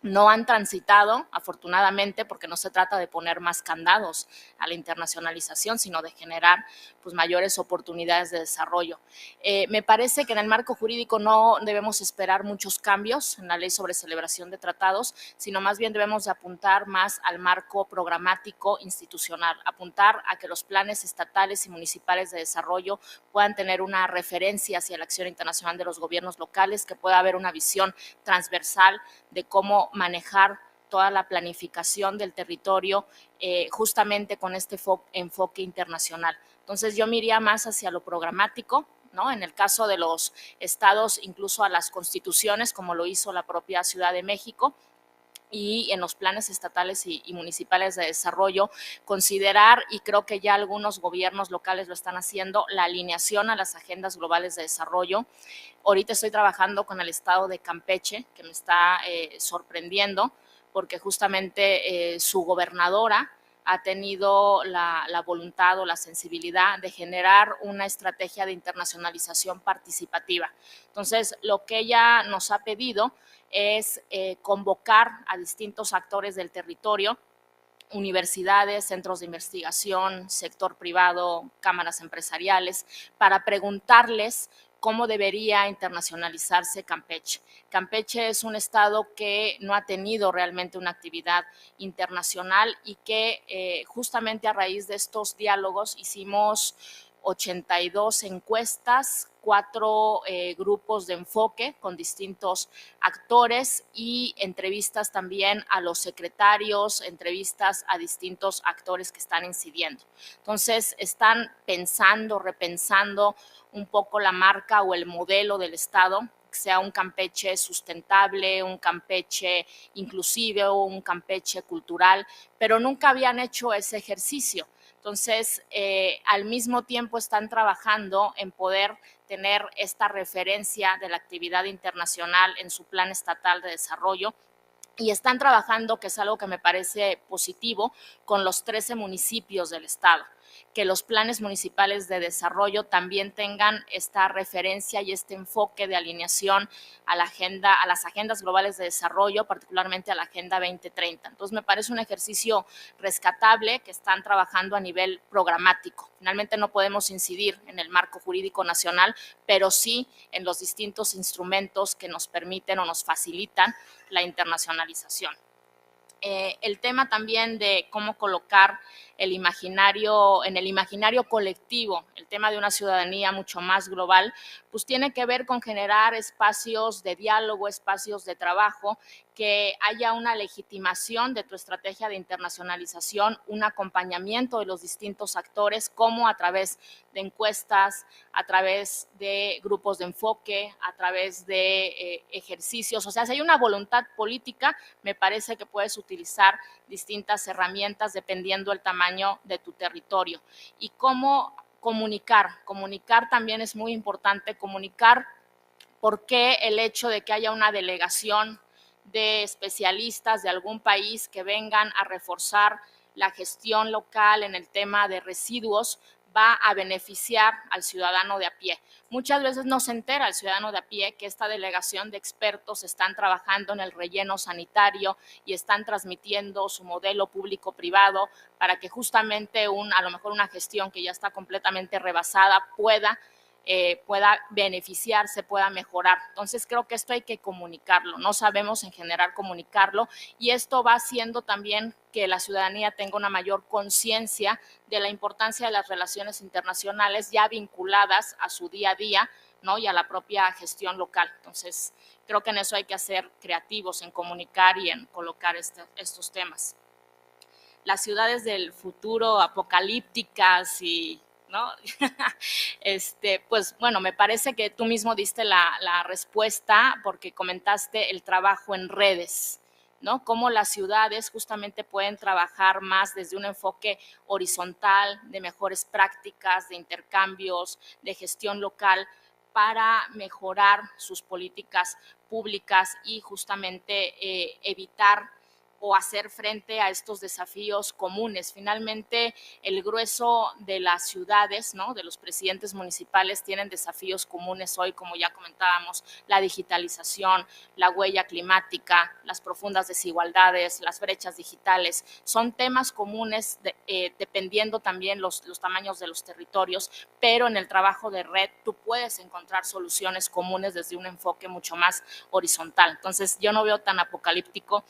No han transitado, afortunadamente, porque no se trata de poner más candados a la internacionalización, sino de generar pues, mayores oportunidades de desarrollo. Me parece que en el marco jurídico no debemos esperar muchos cambios en la ley sobre celebración de tratados, sino más bien debemos de apuntar más al marco programático institucional, apuntar a que los planes estatales y municipales de desarrollo puedan tener una referencia hacia la acción internacional de los gobiernos locales, que pueda haber una visión transversal de cómo manejar toda la planificación del territorio justamente con este enfoque internacional. Entonces yo me iría más hacia lo programático, ¿no? En el caso de los estados, incluso a las constituciones, como lo hizo la propia Ciudad de México, y en los planes estatales y municipales de desarrollo, considerar, y creo que ya algunos gobiernos locales lo están haciendo, la alineación a las agendas globales de desarrollo. Ahorita estoy trabajando con el estado de Campeche, que me está sorprendiendo, porque justamente su gobernadora ha tenido la voluntad o la sensibilidad de generar una estrategia de internacionalización participativa. Entonces, lo que ella nos ha pedido es convocar a distintos actores del territorio, universidades, centros de investigación, sector privado, cámaras empresariales, para preguntarles cómo debería internacionalizarse Campeche. Campeche es un estado que no ha tenido realmente una actividad internacional y que justamente a raíz de estos diálogos hicimos 82 encuestas, 4 grupos de enfoque con distintos actores y entrevistas también a los secretarios, entrevistas a distintos actores que están incidiendo. Entonces, están pensando, repensando un poco la marca o el modelo del Estado, que sea un Campeche sustentable, un Campeche inclusive o un Campeche cultural, pero nunca habían hecho ese ejercicio. Entonces, al mismo tiempo están trabajando en poder tener esta referencia de la actividad internacional en su plan estatal de desarrollo y están trabajando, que es algo que me parece positivo, con los 13 municipios del estado, que los planes municipales de desarrollo también tengan esta referencia y este enfoque de alineación a las agendas globales de desarrollo, particularmente a la Agenda 2030. Entonces, me parece un ejercicio rescatable que están trabajando a nivel programático. Finalmente no podemos incidir en el marco jurídico nacional, pero sí en los distintos instrumentos que nos permiten o nos facilitan la internacionalización. El tema también de cómo colocar en el imaginario colectivo, el tema de una ciudadanía mucho más global, pues tiene que ver con generar espacios de diálogo, espacios de trabajo, que haya una legitimación de tu estrategia de internacionalización, un acompañamiento de los distintos actores, como a través de encuestas, a través de grupos de enfoque, a través de ejercicios. O sea, si hay una voluntad política, me parece que puedes utilizar distintas herramientas dependiendo del tamaño de tu territorio. Y cómo comunicar también es muy importante, comunicar por qué el hecho de que haya una delegación de especialistas de algún país que vengan a reforzar la gestión local en el tema de residuos va a beneficiar al ciudadano de a pie. Muchas veces no se entera el ciudadano de a pie que esta delegación de expertos están trabajando en el relleno sanitario y están transmitiendo su modelo público-privado para que justamente a lo mejor una gestión que ya está completamente rebasada pueda beneficiarse, pueda mejorar. Entonces creo que esto hay que comunicarlo, no sabemos en general comunicarlo, y esto va haciendo también que la ciudadanía tenga una mayor conciencia de la importancia de las relaciones internacionales ya vinculadas a su día a día, ¿no? Y a la propia gestión local. Entonces creo que en eso hay que ser creativos, en comunicar y en colocar estos temas. Las ciudades del futuro apocalípticas y ¿no? Pues bueno, me parece que tú mismo diste la respuesta porque comentaste el trabajo en redes, ¿no? Cómo las ciudades justamente pueden trabajar más desde un enfoque horizontal, de mejores prácticas, de intercambios, de gestión local, para mejorar sus políticas públicas y justamente evitar o hacer frente a estos desafíos comunes. Finalmente, el grueso de las ciudades, ¿no? De los presidentes municipales tienen desafíos comunes hoy, como ya comentábamos, la digitalización, la huella climática, las profundas desigualdades, las brechas digitales. Son temas comunes dependiendo también los tamaños de los territorios, pero en el trabajo de red tú puedes encontrar soluciones comunes desde un enfoque mucho más horizontal. Entonces, yo no veo tan apocalíptico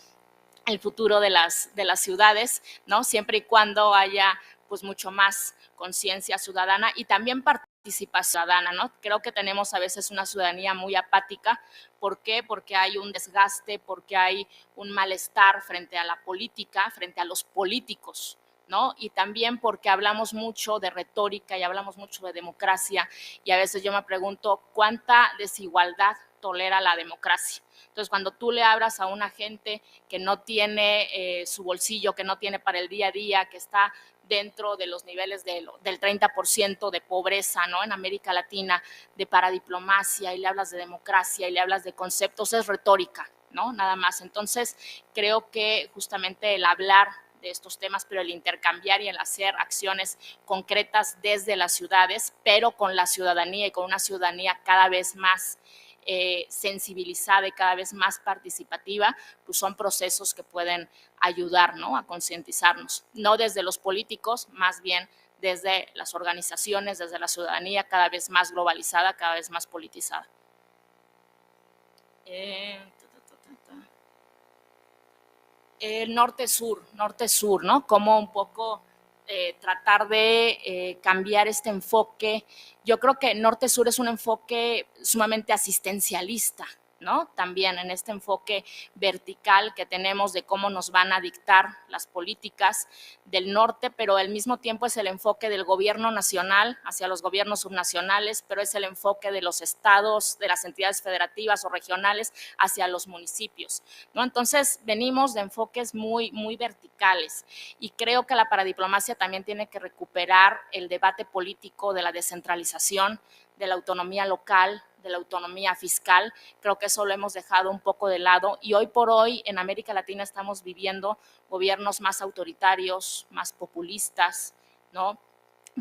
el futuro de las ciudades, ¿no? Siempre y cuando haya pues mucho más conciencia ciudadana y también participación ciudadana, ¿no? Creo que tenemos a veces una ciudadanía muy apática. ¿Por qué? Porque hay un desgaste, porque hay un malestar frente a la política, frente a los políticos, ¿no? Y también porque hablamos mucho de retórica y hablamos mucho de democracia, y a veces yo me pregunto cuánta desigualdad tolera la democracia. Entonces, cuando tú le hablas a una gente que no tiene su bolsillo, que no tiene para el día a día, que está dentro de los niveles del 30% de pobreza, ¿no? En América Latina, de paradiplomacia, y le hablas de democracia y le hablas de conceptos, es retórica, ¿no? Nada más. Entonces, creo que justamente el hablar de estos temas, pero el intercambiar y el hacer acciones concretas desde las ciudades, pero con la ciudadanía y con una ciudadanía cada vez más sensibilizada y cada vez más participativa, pues son procesos que pueden ayudar, ¿no? A concientizarnos, no desde los políticos, más bien desde las organizaciones, desde la ciudadanía cada vez más globalizada, cada vez más politizada. Norte-sur, ¿no? Como un poco tratar de cambiar este enfoque. Yo creo que norte-sur es un enfoque sumamente asistencialista, ¿no? También en este enfoque vertical que tenemos de cómo nos van a dictar las políticas del norte, pero al mismo tiempo es el enfoque del gobierno nacional hacia los gobiernos subnacionales, pero es el enfoque de los estados, de las entidades federativas o regionales hacia los municipios, ¿no? Entonces venimos de enfoques muy verticales, y creo que la paradiplomacia también tiene que recuperar el debate político de la descentralización, de la autonomía local, de la autonomía fiscal. Creo que eso lo hemos dejado un poco de lado, y hoy por hoy en América Latina estamos viviendo gobiernos más autoritarios, más populistas, ¿no?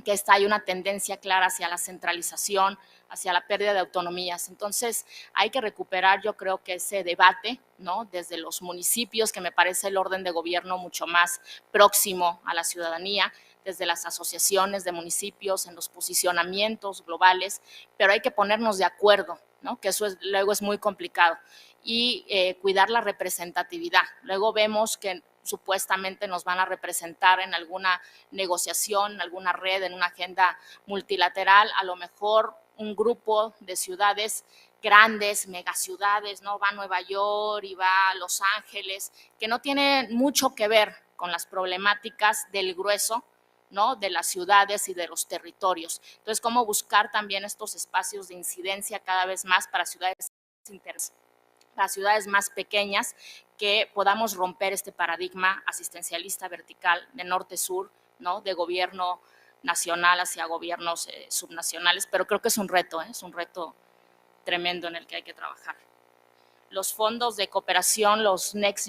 Que hay una tendencia clara hacia la centralización, hacia la pérdida de autonomías. Entonces hay que recuperar, yo creo que ese debate, ¿no? Desde los municipios, que me parece el orden de gobierno mucho más próximo a la ciudadanía, desde las asociaciones de municipios, en los posicionamientos globales, pero hay que ponernos de acuerdo, ¿no? Que eso luego es muy complicado, y cuidar la representatividad. Luego vemos que supuestamente nos van a representar en alguna negociación, en alguna red, en una agenda multilateral, a lo mejor un grupo de ciudades grandes, megaciudades, ¿no? Va a Nueva York y va a Los Ángeles, que no tienen mucho que ver con las problemáticas del grueso, ¿no? De las ciudades y de los territorios. Entonces, cómo buscar también estos espacios de incidencia cada vez más para ciudades internas, para ciudades más pequeñas, que podamos romper este paradigma asistencialista vertical de norte-sur, ¿no? De gobierno nacional hacia gobiernos subnacionales, pero creo que es un reto tremendo en el que hay que trabajar. Los fondos de cooperación, los Next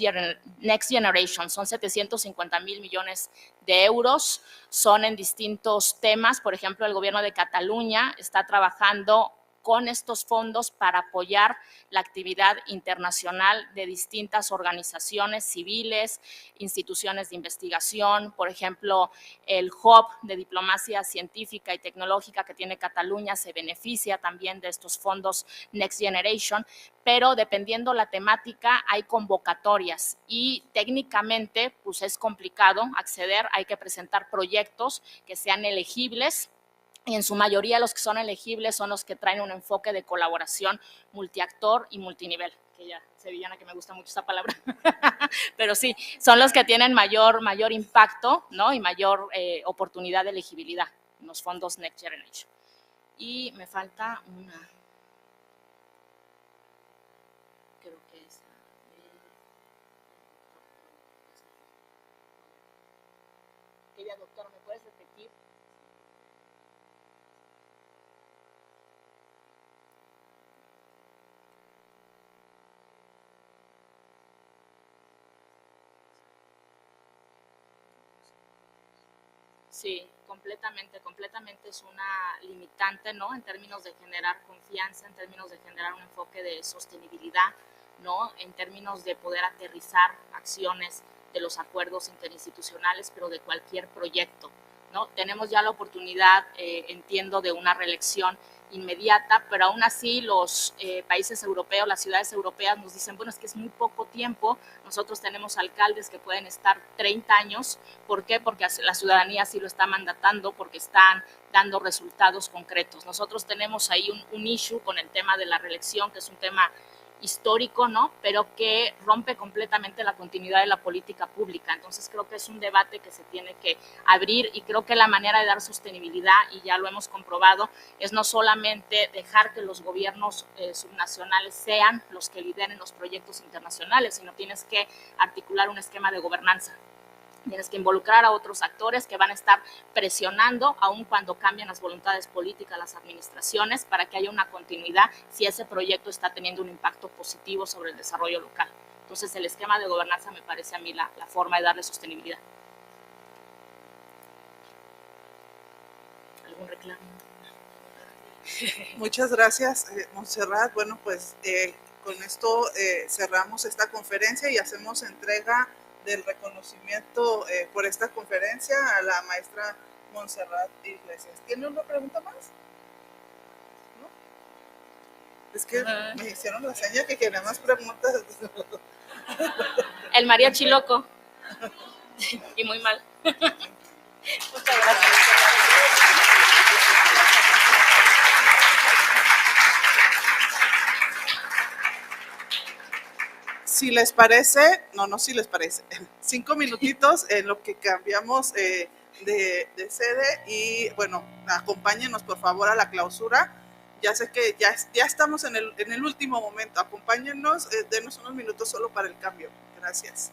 Generation, son 750,000 millones de euros, son en distintos temas. Por ejemplo, el gobierno de Cataluña está trabajando con estos fondos para apoyar la actividad internacional de distintas organizaciones civiles, instituciones de investigación. Por ejemplo, el Hub de Diplomacia Científica y Tecnológica que tiene Cataluña se beneficia también de estos fondos Next Generation, pero dependiendo la temática hay convocatorias y técnicamente pues es complicado acceder, hay que presentar proyectos que sean elegibles. Y en su mayoría los que son elegibles son los que traen un enfoque de colaboración multiactor y multinivel, que ya sevillana que me gusta mucho esa palabra, pero sí, son los que tienen mayor impacto, ¿no? Y mayor oportunidad de elegibilidad en los fondos Next Generation. Y me falta una, creo que es querida doctora, ¿me puedes repetir? Sí, completamente es una limitante, ¿no? En términos de generar confianza, en términos de generar un enfoque de sostenibilidad, ¿no? En términos de poder aterrizar acciones de los acuerdos interinstitucionales, pero de cualquier proyecto, ¿no? Tenemos ya la oportunidad, entiendo, de una reelección inmediata, pero aún así los países europeos, las ciudades europeas nos dicen, bueno, es que es muy poco tiempo. Nosotros tenemos alcaldes que pueden estar 30 años. ¿Por qué? Porque la ciudadanía sí lo está mandatando, porque están dando resultados concretos. Nosotros tenemos ahí un issue con el tema de la reelección, que es un tema histórico, ¿no? Pero que rompe completamente la continuidad de la política pública. Entonces creo que es un debate que se tiene que abrir y creo que la manera de dar sostenibilidad, y ya lo hemos comprobado, es no solamente dejar que los gobiernos subnacionales sean los que lideren los proyectos internacionales, sino tienes que articular un esquema de gobernanza. Tienes que involucrar a otros actores que van a estar presionando, aun cuando cambian las voluntades políticas, las administraciones, para que haya una continuidad si ese proyecto está teniendo un impacto positivo sobre el desarrollo local. Entonces, el esquema de gobernanza me parece a mí la forma de darle sostenibilidad. ¿Algún reclamo? Muchas gracias, Montserrat. Bueno, pues con esto cerramos esta conferencia y hacemos entrega del reconocimiento por esta conferencia a la maestra Montserrat Iglesias. ¿Tiene una pregunta más? ¿No? Es que me hicieron la seña que quería más preguntas. El mariachi loco. Y muy mal. Muchas gracias. Si les parece, no si les parece, 5 minutitos en lo que cambiamos de sede y bueno, acompáñenos por favor a la clausura. Ya sé que ya estamos en el último momento, acompáñenos, denos unos minutos solo para el cambio. Gracias.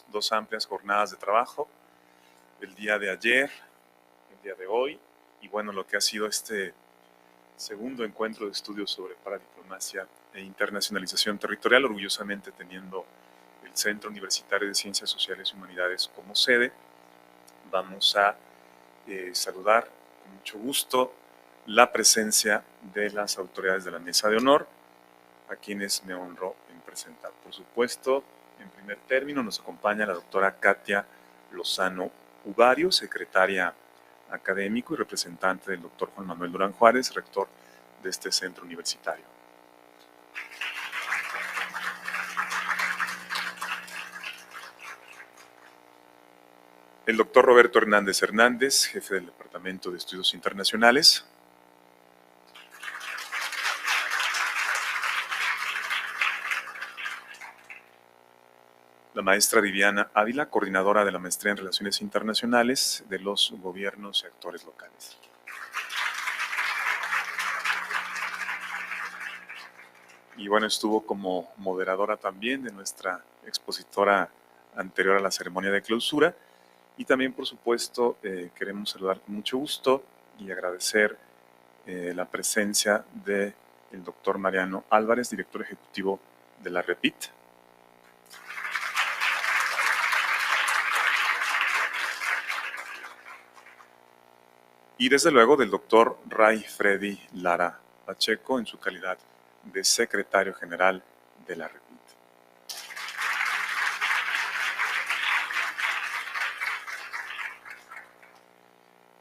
Dos amplias jornadas de trabajo, el día de ayer, el día de hoy, y bueno, lo que ha sido este segundo encuentro de estudios sobre paradiplomacia e internacionalización territorial, orgullosamente teniendo el Centro Universitario de Ciencias Sociales y Humanidades como sede. Vamos a saludar con mucho gusto la presencia de las autoridades de la Mesa de Honor, a quienes me honro en presentar. Por supuesto, en primer término nos acompaña la doctora Katia Lozano Uvario, secretaria académico y representante del doctor Juan Manuel Durán Juárez, rector de este centro universitario. El doctor Roberto Hernández Hernández, jefe del Departamento de Estudios Internacionales. La maestra Viviana Ávila, coordinadora de la Maestría en Relaciones Internacionales de los Gobiernos y Actores Locales. Y bueno, estuvo como moderadora también de nuestra expositora anterior a la ceremonia de clausura. Y también, por supuesto, queremos saludar con mucho gusto y agradecer la presencia del doctor Mariano Álvarez, director ejecutivo de la REPIT. Y desde luego del doctor Ray Freddy Lara Pacheco en su calidad de secretario general de la REPIT.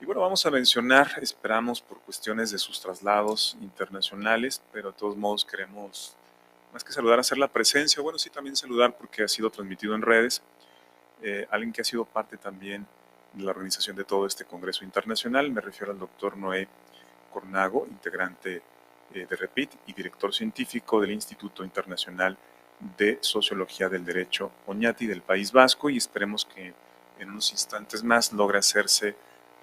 Y bueno, vamos a mencionar, esperamos por cuestiones de sus traslados internacionales, pero de todos modos queremos, más que saludar, hacer la presencia, bueno, sí también saludar porque ha sido transmitido en redes, alguien que ha sido parte también de la organización de todo este Congreso Internacional, me refiero al doctor Noé Cornago, integrante de REPIT y director científico del Instituto Internacional de Sociología del Derecho Oñati del País Vasco, y esperemos que en unos instantes más logre hacerse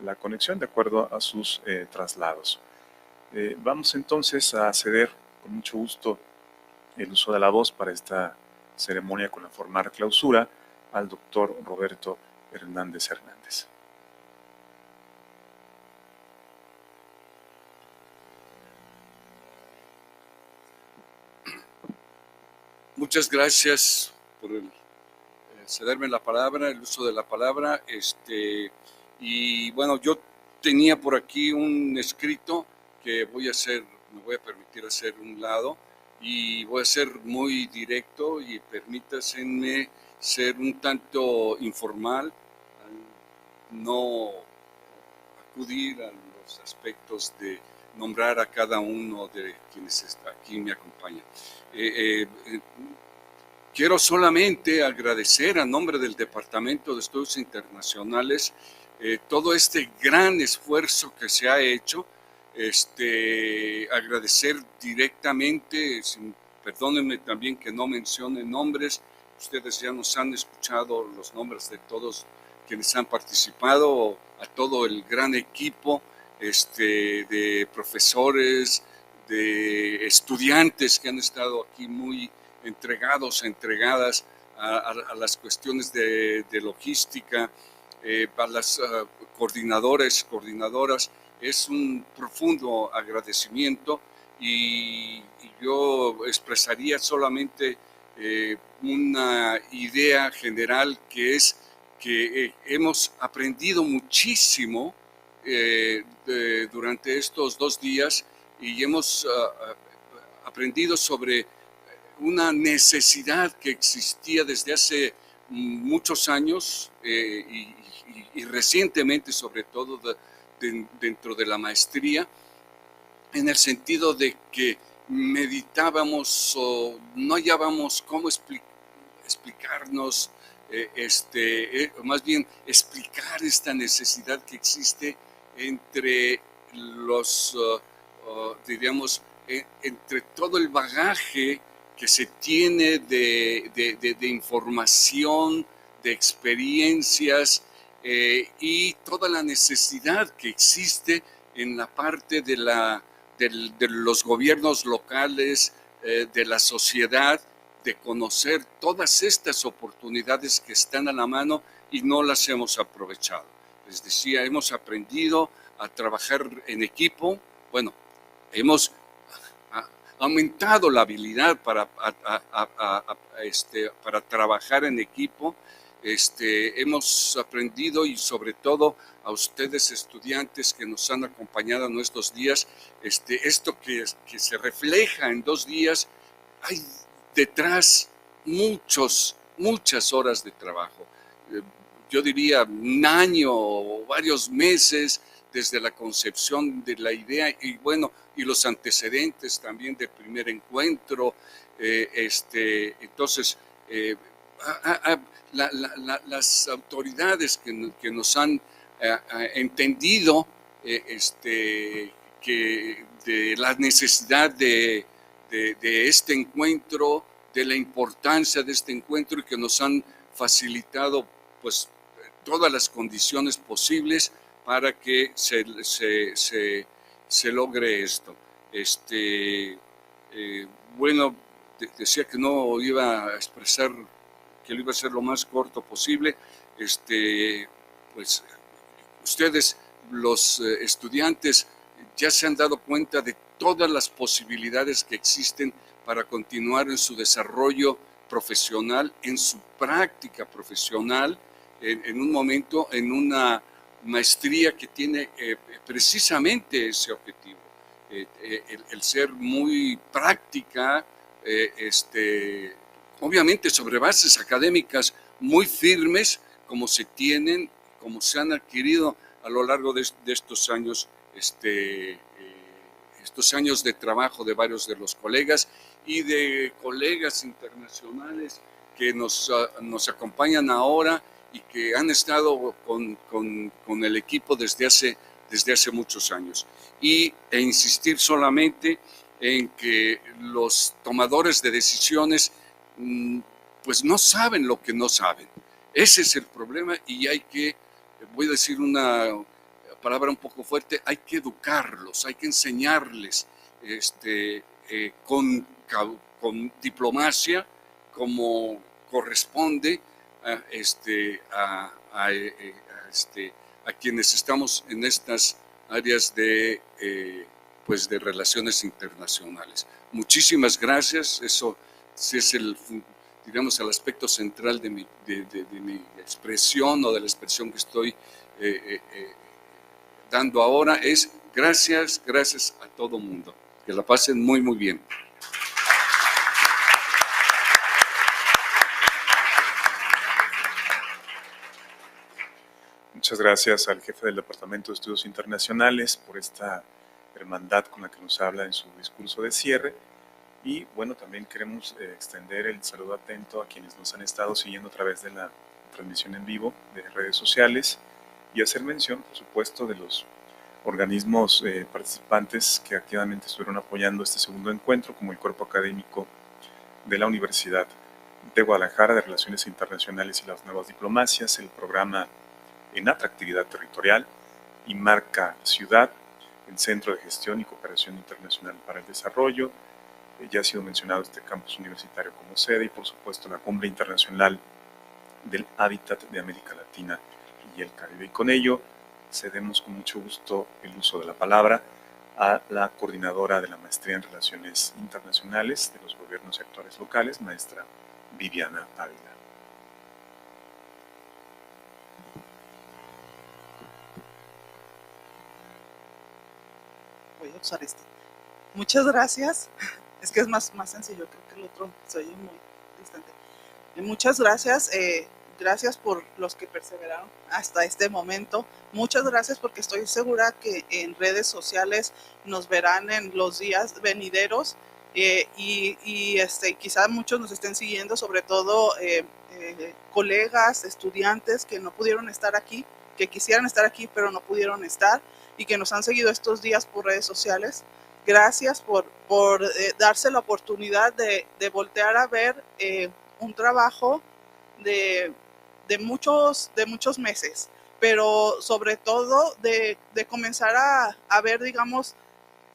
la conexión de acuerdo a sus traslados. Vamos entonces a ceder con mucho gusto el uso de la voz para esta ceremonia con la formal clausura al doctor Roberto Hernández Hernández. Muchas gracias por cederme la palabra, el uso de la palabra. Y bueno, yo tenía por aquí un escrito que me voy a permitir hacer un lado y voy a ser muy directo y permítaseme ser un tanto informal, no acudir a los aspectos de nombrar a cada uno de quienes aquí me acompañan. Quiero solamente agradecer a nombre del Departamento de Estudios Internacionales todo este gran esfuerzo que se ha hecho, agradecer directamente, perdónenme también que no mencione nombres, ustedes ya nos han escuchado los nombres de todos quienes han participado, a todo el gran equipo de profesores, de estudiantes que han estado aquí muy entregadas a las cuestiones de logística, para las coordinadoras, es un profundo agradecimiento y yo expresaría solamente una idea general que es que hemos aprendido muchísimo durante estos 2 días y hemos aprendido sobre una necesidad que existía desde hace muchos años y recientemente, sobre todo dentro de la maestría, en el sentido de que meditábamos o no hallábamos cómo explicarnos, más bien explicar esta necesidad que existe entre diríamos, entre todo el bagaje que se tiene de información, de experiencias y toda la necesidad que existe en la parte de los gobiernos locales, de la sociedad, de conocer todas estas oportunidades que están a la mano y no las hemos aprovechado. Les decía, hemos aprendido a trabajar en equipo. Bueno, hemos aumentado la habilidad para trabajar en equipo. Hemos aprendido, y sobre todo a ustedes estudiantes que nos han acompañado en estos días, esto que se refleja en 2 días, hay detrás muchas horas de trabajo. Yo diría 1 año o varios meses desde la concepción de la idea y bueno, y los antecedentes también del primer encuentro. Entonces, las autoridades que nos han entendido que de la necesidad de este encuentro, de la importancia de este encuentro, y que nos han facilitado pues todas las condiciones posibles para que se logre esto. Bueno, decía que no iba a expresar, que lo iba a hacer lo más corto posible. Pues ustedes, los estudiantes, ya se han dado cuenta de todas las posibilidades que existen para continuar en su desarrollo profesional, en su práctica profesional, en un momento, en una maestría que tiene precisamente ese objetivo, el ser muy práctica, obviamente sobre bases académicas muy firmes, como se tienen, como se han adquirido a lo largo de estos años, estos años de trabajo de varios de los colegas y de colegas internacionales que nos acompañan ahora y que han estado con el equipo desde hace muchos años. E insistir solamente en que los tomadores de decisiones pues no saben lo que no saben. Ese es el problema y hay que, voy a decir una palabra un poco fuerte, hay que educarlos, hay que enseñarles con diplomacia, como corresponde a quienes estamos en estas áreas de relaciones internacionales. Muchísimas gracias. Eso sí es el aspecto central de mi expresión, o de la expresión que estoy dando ahora, es gracias a todo mundo. Que la pasen muy, muy bien. Muchas gracias al jefe del Departamento de Estudios Internacionales por esta hermandad con la que nos habla en su discurso de cierre. Y bueno, también queremos extender el saludo atento a quienes nos han estado siguiendo a través de la transmisión en vivo de redes sociales y hacer mención, por supuesto, de los organismos participantes que activamente estuvieron apoyando este segundo encuentro, como el Cuerpo Académico de la Universidad de Guadalajara de Relaciones Internacionales y las Nuevas Diplomacias, el programa en Atractividad Territorial y Marca Ciudad, el Centro de Gestión y Cooperación Internacional para el Desarrollo. Ya ha sido mencionado este campus universitario como sede y por supuesto la Cumbre Internacional del Hábitat de América Latina y el Caribe. Y con ello cedemos con mucho gusto el uso de la palabra a la coordinadora de la Maestría en Relaciones Internacionales de los Gobiernos y Actores Locales, maestra Viviana Ávila. Voy a usar este. Muchas gracias. Es que es más sencillo, creo que el otro se oye muy distante. Muchas gracias. Gracias por los que perseveraron hasta este momento. Muchas gracias porque estoy segura que en redes sociales nos verán en los días venideros y quizá muchos nos estén siguiendo, sobre todo colegas, estudiantes que no pudieron estar aquí, que quisieran estar aquí pero no pudieron estar y que nos han seguido estos días por redes sociales. Gracias por darse la oportunidad de voltear a ver un trabajo de muchos meses, pero sobre todo de comenzar a ver, digamos,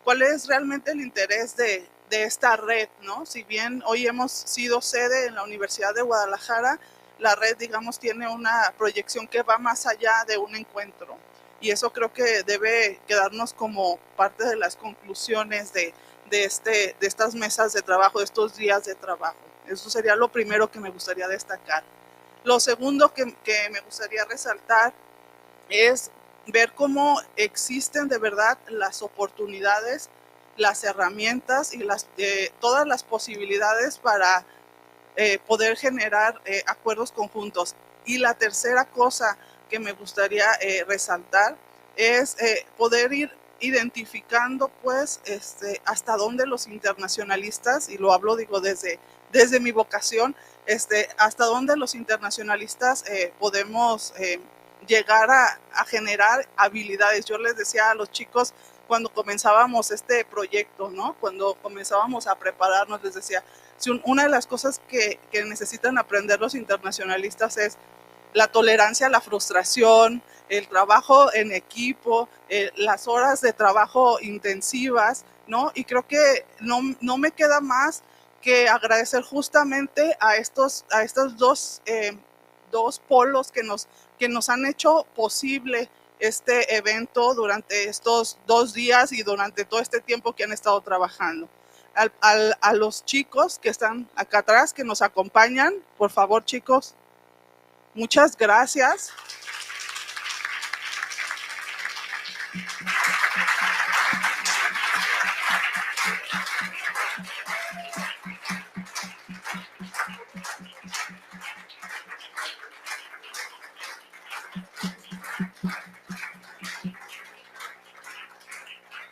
cuál es realmente el interés de esta red, ¿no? Si bien hoy hemos sido sede en la Universidad de Guadalajara, la red, digamos, tiene una proyección que va más allá de un encuentro. Y eso creo que debe quedarnos como parte de las conclusiones de estas mesas de trabajo, de estos días de trabajo. Eso sería lo primero que me gustaría destacar. Lo segundo que me gustaría resaltar es ver cómo existen de verdad las oportunidades, las herramientas y todas las posibilidades para poder generar acuerdos conjuntos. Y la tercera cosa que me gustaría resaltar es poder ir identificando pues hasta dónde los internacionalistas, y lo hablo digo desde mi vocación, hasta dónde los internacionalistas podemos llegar a generar habilidades. Yo les decía a los chicos cuando comenzábamos este proyecto, ¿no? Cuando comenzábamos a prepararnos, les decía, una de las cosas que necesitan aprender los internacionalistas es la tolerancia a la frustración, el trabajo en equipo, las horas de trabajo intensivas, ¿no? Y creo que no me queda más que agradecer justamente a estos dos polos que nos han hecho posible este evento durante estos 2 días y durante todo este tiempo que han estado trabajando. A los chicos que están acá atrás, que nos acompañan, por favor, chicos, muchas gracias.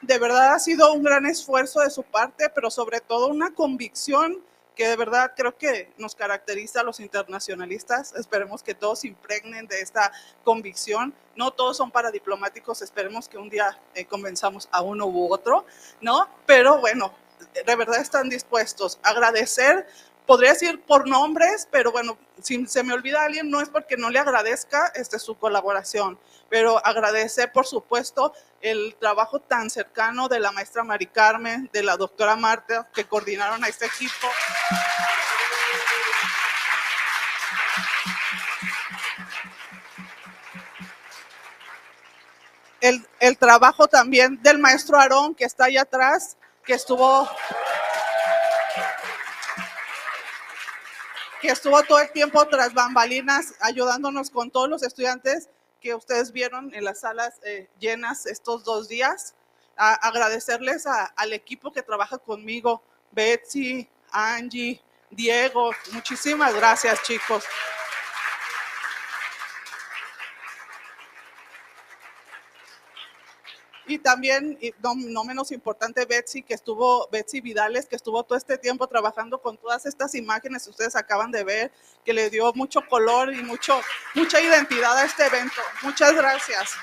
De verdad ha sido un gran esfuerzo de su parte, pero sobre todo una convicción que de verdad creo que nos caracteriza a los internacionalistas. Esperemos que todos se impregnen de esta convicción. No todos son paradiplomáticos, esperemos que un día convenzamos a uno u otro, ¿no? Pero bueno, de verdad están dispuestos a agradecer. Podría decir por nombres, pero bueno, si se me olvida alguien, no es porque no le agradezca su colaboración, pero agradecer, por supuesto, el trabajo tan cercano de la maestra Mari Carmen, de la doctora Marta, que coordinaron a este equipo. El trabajo también del maestro Aarón, que está allá atrás, que estuvo todo el tiempo tras bambalinas ayudándonos con todos los estudiantes que ustedes vieron en las salas llenas estos 2 días. Agradecerles al equipo que trabaja conmigo, Betsy, Angie, Diego, muchísimas gracias, chicos. Y también, no menos importante, Betsy Vidales, que estuvo todo este tiempo trabajando con todas estas imágenes que ustedes acaban de ver, que le dio mucho color y mucha identidad a este evento. Muchas gracias.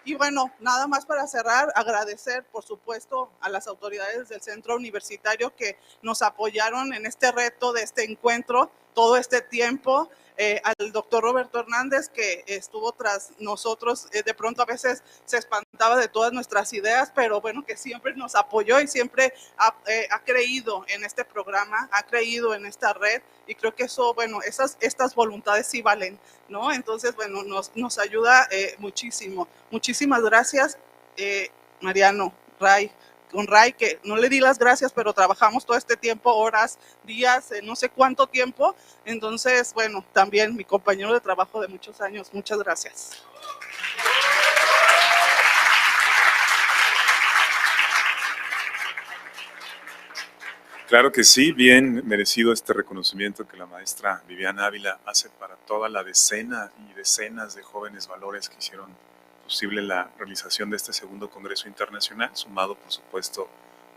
Y bueno, nada más para cerrar, agradecer, por supuesto, a las autoridades del centro universitario que nos apoyaron en este reto de este encuentro todo este tiempo. Al doctor Roberto Hernández, que estuvo tras nosotros, de pronto a veces se espantaba de todas nuestras ideas, pero bueno, que siempre nos apoyó y siempre ha creído en este programa, ha creído en esta red, y creo que eso, bueno, estas voluntades sí valen, ¿no? Entonces, bueno, nos ayuda muchísimo. Muchísimas gracias, Mariano, con Ray, que no le di las gracias, pero trabajamos todo este tiempo, horas, días, no sé cuánto tiempo. Entonces, bueno, también mi compañero de trabajo de muchos años, muchas gracias. Claro que sí, bien merecido este reconocimiento que la maestra Viviana Ávila hace para toda la decena y decenas de jóvenes valores que hicieron posible la realización de este segundo Congreso Internacional, sumado por supuesto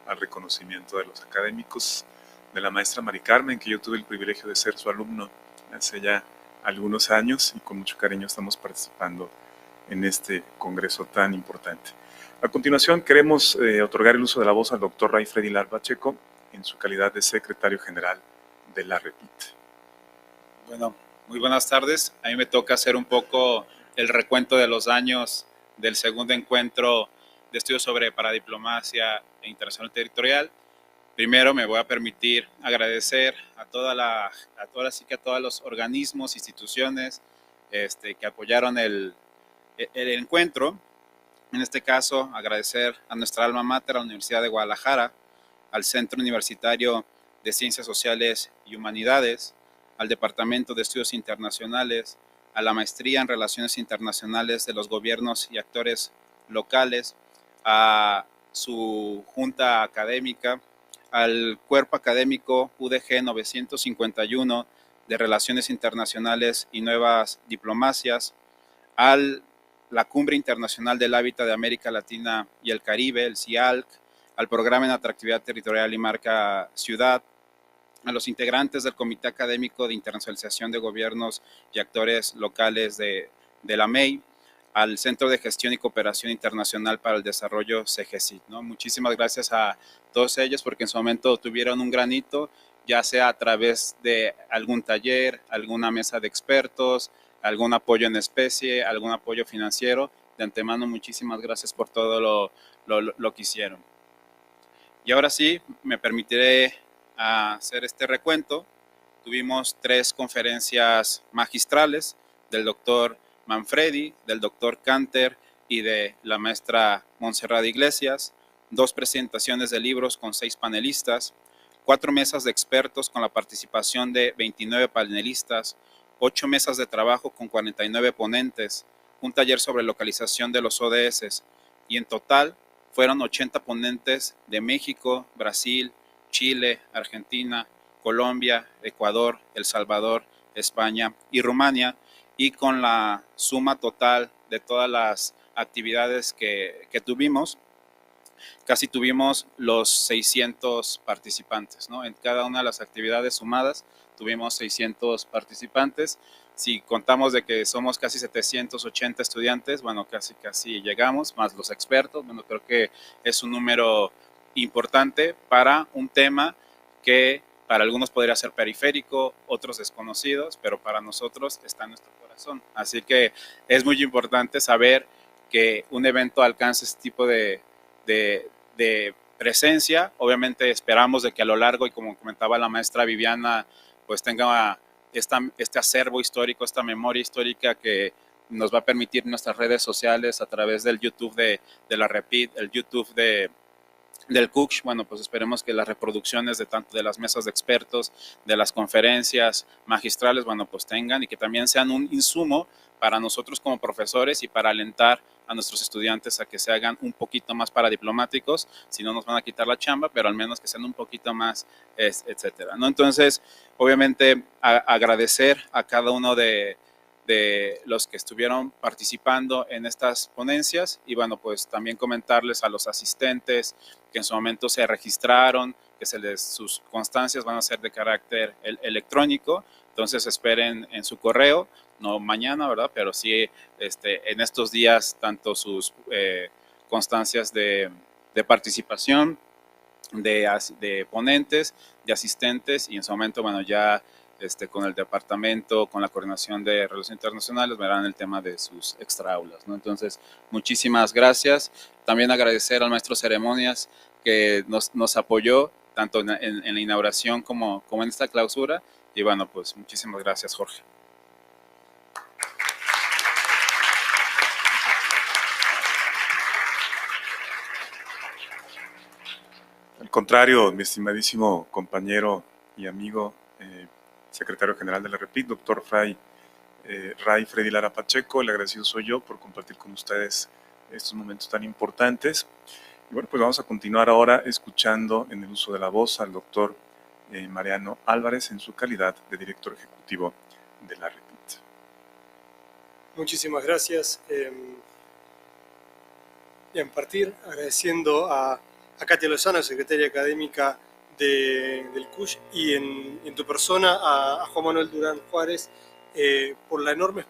al reconocimiento de los académicos, de la maestra Mari Carmen, que yo tuve el privilegio de ser su alumno hace ya algunos años y con mucho cariño estamos participando en este congreso tan importante. A continuación queremos otorgar el uso de la voz al doctor Ray Freddy Lar Pacheco en su calidad de secretario general de la REPIT. Bueno, muy buenas tardes. A mí me toca hacer un poco el recuento de los años del segundo encuentro de estudios sobre paradiplomacia e internacional territorial. Primero me voy a permitir agradecer a todos los organismos, instituciones que apoyaron el encuentro. En este caso, agradecer a nuestra alma mater, a la Universidad de Guadalajara, al Centro Universitario de Ciencias Sociales y Humanidades, al Departamento de Estudios Internacionales, a la Maestría en Relaciones Internacionales de los Gobiernos y Actores Locales, a su junta académica, al cuerpo académico UDG 951 de Relaciones Internacionales y Nuevas Diplomacias, a la Cumbre Internacional del Hábitat de América Latina y el Caribe, el CIALC, al Programa en Atractividad Territorial y Marca Ciudad, a los integrantes del Comité Académico de Internacionalización de Gobiernos y Actores Locales de la MEI, al Centro de Gestión y Cooperación Internacional para el Desarrollo CGCIT, ¿no? Muchísimas gracias a todos ellos porque en su momento tuvieron un granito, ya sea a través de algún taller, alguna mesa de expertos, algún apoyo en especie, algún apoyo financiero. De antemano, muchísimas gracias por todo lo que hicieron. Y ahora sí, me permitiré hacer este recuento. Tuvimos 3 conferencias magistrales del doctor Manfredi, del doctor Canter y de la maestra Montserrat Iglesias, 2 presentaciones de libros con 6 panelistas, 4 mesas de expertos con la participación de 29 panelistas, 8 mesas de trabajo con 49 ponentes, un taller sobre localización de los ODS y en total fueron 80 ponentes de México, Brasil, Chile, Argentina, Colombia, Ecuador, El Salvador, España y Rumania, y con la suma total de todas las actividades que tuvimos, casi tuvimos los 600 participantes, ¿no? En cada una de las actividades sumadas tuvimos 600 participantes. Si contamos de que somos casi 780 estudiantes, bueno, casi llegamos, más los expertos, bueno, creo que es un número importante para un tema que para algunos podría ser periférico, otros desconocidos, pero para nosotros está en nuestro corazón. Así que es muy importante saber que un evento alcance este tipo de presencia. Obviamente esperamos de que a lo largo, y como comentaba la maestra Viviana, pues tenga este acervo histórico, esta memoria histórica que nos va a permitir nuestras redes sociales a través del YouTube de la REPIT, el YouTube del CUCH. Bueno, pues esperemos que las reproducciones de tanto de las mesas de expertos, de las conferencias magistrales, bueno, pues tengan y que también sean un insumo para nosotros como profesores y para alentar a nuestros estudiantes a que se hagan un poquito más paradiplomáticos, si no nos van a quitar la chamba, pero al menos que sean un poquito más, etcétera, ¿no? Entonces, obviamente, agradecer a cada uno de los que estuvieron participando en estas ponencias y bueno, pues también comentarles a los asistentes que en su momento se registraron, que sus constancias van a ser de carácter electrónico, entonces esperen en su correo, no mañana, ¿verdad? Pero sí en estos días, tanto sus constancias de participación, de ponentes, de asistentes y en su momento, bueno, ya con el departamento, con la coordinación de Relaciones Internacionales, verán el tema de sus extraaulas, ¿no? Entonces, muchísimas gracias. También agradecer al maestro Ceremonias que nos apoyó tanto en la inauguración como en esta clausura. Y bueno, pues muchísimas gracias, Jorge. Al contrario, mi estimadísimo compañero y amigo, secretario general de la REPIT, doctor Ray Freddy Lara Pacheco, el agradecido soy yo por compartir con ustedes estos momentos tan importantes. Y bueno, pues vamos a continuar ahora escuchando en el uso de la voz al doctor Mariano Álvarez en su calidad de director ejecutivo de la REPIT. Muchísimas gracias. En partir, agradeciendo a Katia Lozano, secretaria académica del CUSH, y en tu persona a Juan Manuel Durán Juárez, por la enorme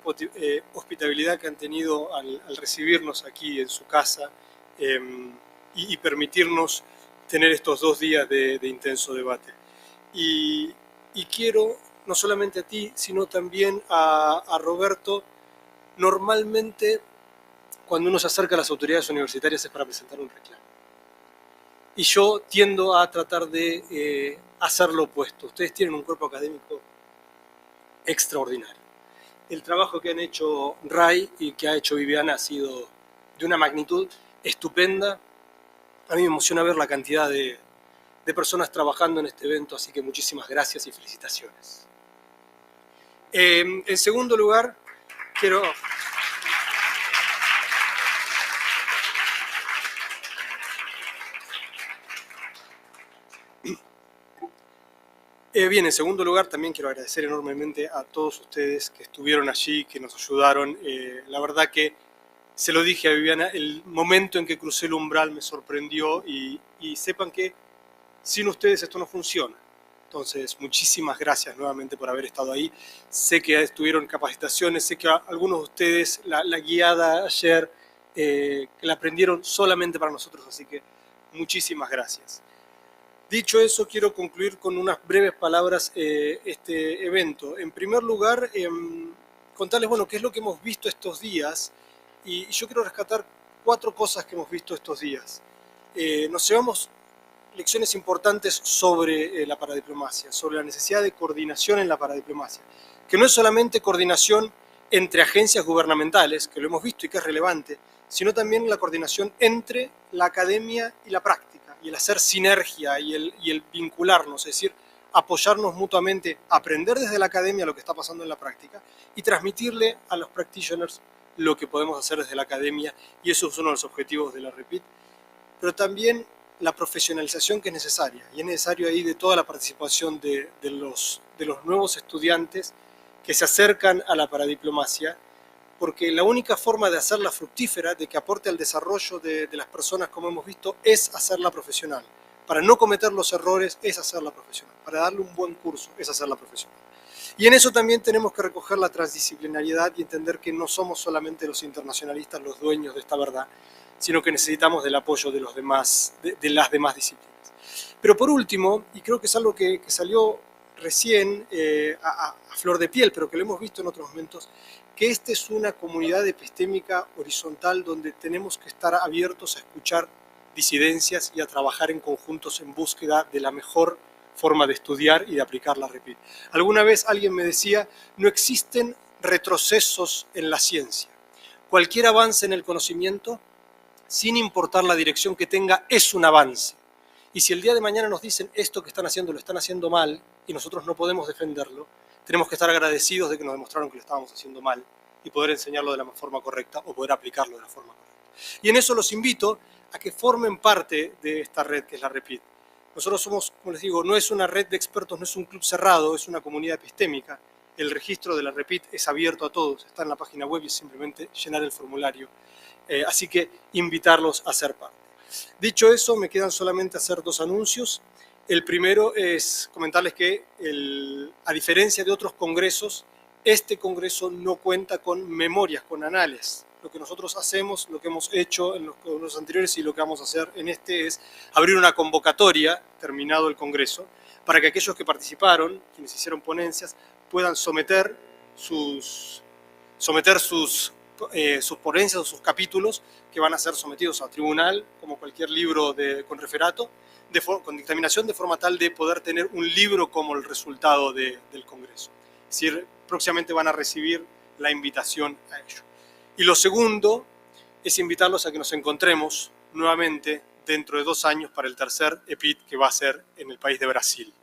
hospitalidad que han tenido al recibirnos aquí en su casa y permitirnos tener estos 2 días de intenso debate. Y quiero, no solamente a ti, sino también a Roberto, normalmente cuando uno se acerca a las autoridades universitarias es para presentar un reclamo. Y yo tiendo a tratar de hacer lo opuesto. Ustedes tienen un cuerpo académico extraordinario. El trabajo que han hecho Ray y que ha hecho Viviana ha sido de una magnitud estupenda. A mí me emociona ver la cantidad de personas trabajando en este evento, así que muchísimas gracias y felicitaciones. En segundo lugar, quiero... Bien, en segundo lugar, también quiero agradecer enormemente a todos ustedes que estuvieron allí, que nos ayudaron. La verdad que, se lo dije a Viviana, el momento en que crucé el umbral me sorprendió y sepan que sin ustedes esto no funciona. Entonces, muchísimas gracias nuevamente por haber estado ahí. Sé que estuvieron capacitaciones, sé que algunos de ustedes la guiada ayer que la aprendieron solamente para nosotros, así que muchísimas gracias. Dicho eso, quiero concluir con unas breves palabras este evento. En primer lugar, contarles, bueno, qué es lo que hemos visto estos días, y yo quiero rescatar 4 cosas que hemos visto estos días. Nos llevamos lecciones importantes sobre la paradiplomacia, sobre la necesidad de coordinación en la paradiplomacia, que no es solamente coordinación entre agencias gubernamentales, que lo hemos visto y que es relevante, sino también la coordinación entre la academia y la práctica, y el hacer sinergia y el vincularnos, es decir, apoyarnos mutuamente, aprender desde la academia lo que está pasando en la práctica y transmitirle a los practitioners lo que podemos hacer desde la academia, y eso es uno de los objetivos de la REPIT, pero también la profesionalización que es necesaria, y es necesario ahí de toda la participación de los nuevos estudiantes que se acercan a la paradiplomacia, porque la única forma de hacerla fructífera, de que aporte al desarrollo de las personas, como hemos visto, es hacerla profesional. Para no cometer los errores es hacerla profesional, para darle un buen curso es hacerla profesional. Y en eso también tenemos que recoger la transdisciplinariedad y entender que no somos solamente los internacionalistas los dueños de esta verdad, sino que necesitamos del apoyo de, de las demás disciplinas. Pero por último, y creo que es algo que salió recién a flor de piel, pero que lo hemos visto en otros momentos, que esta es una comunidad epistémica horizontal donde tenemos que estar abiertos a escuchar disidencias y a trabajar en conjuntos en búsqueda de la mejor forma de estudiar y de aplicar la REPIT. Alguna vez alguien me decía, no existen retrocesos en la ciencia. Cualquier avance en el conocimiento, sin importar la dirección que tenga, es un avance. Y si el día de mañana nos dicen esto que están haciendo lo están haciendo mal y nosotros no podemos defenderlo, tenemos que estar agradecidos de que nos demostraron que lo estábamos haciendo mal y poder enseñarlo de la forma correcta o poder aplicarlo de la forma correcta. Y en eso los invito a que formen parte de esta red que es la REPIT. Nosotros somos, como les digo, no es una red de expertos, no es un club cerrado, es una comunidad epistémica. El registro de la REPIT es abierto a todos, está en la página web y es simplemente llenar el formulario. Así que invitarlos a ser parte. Dicho eso, me quedan solamente hacer 2 anuncios. El primero es comentarles que, a diferencia de otros congresos, este congreso no cuenta con memorias, con anales. Lo que nosotros hacemos, lo que hemos hecho en los congresos anteriores y lo que vamos a hacer en este es abrir una convocatoria, terminado el congreso, para que aquellos que participaron, quienes hicieron ponencias, puedan someter sus ponencias o sus capítulos que van a ser sometidos a tribunal, como cualquier libro con referato, con dictaminación, de forma tal de poder tener un libro como el resultado del Congreso. Es decir, próximamente van a recibir la invitación a ello. Y lo segundo es invitarlos a que nos encontremos nuevamente dentro de 2 años para el tercer EPIT que va a ser en el país de Brasil.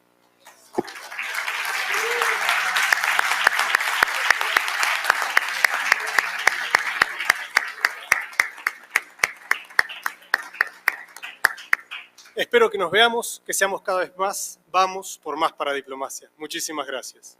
Espero que nos veamos, que seamos cada vez más. Vamos por más paradiplomacia. Muchísimas gracias.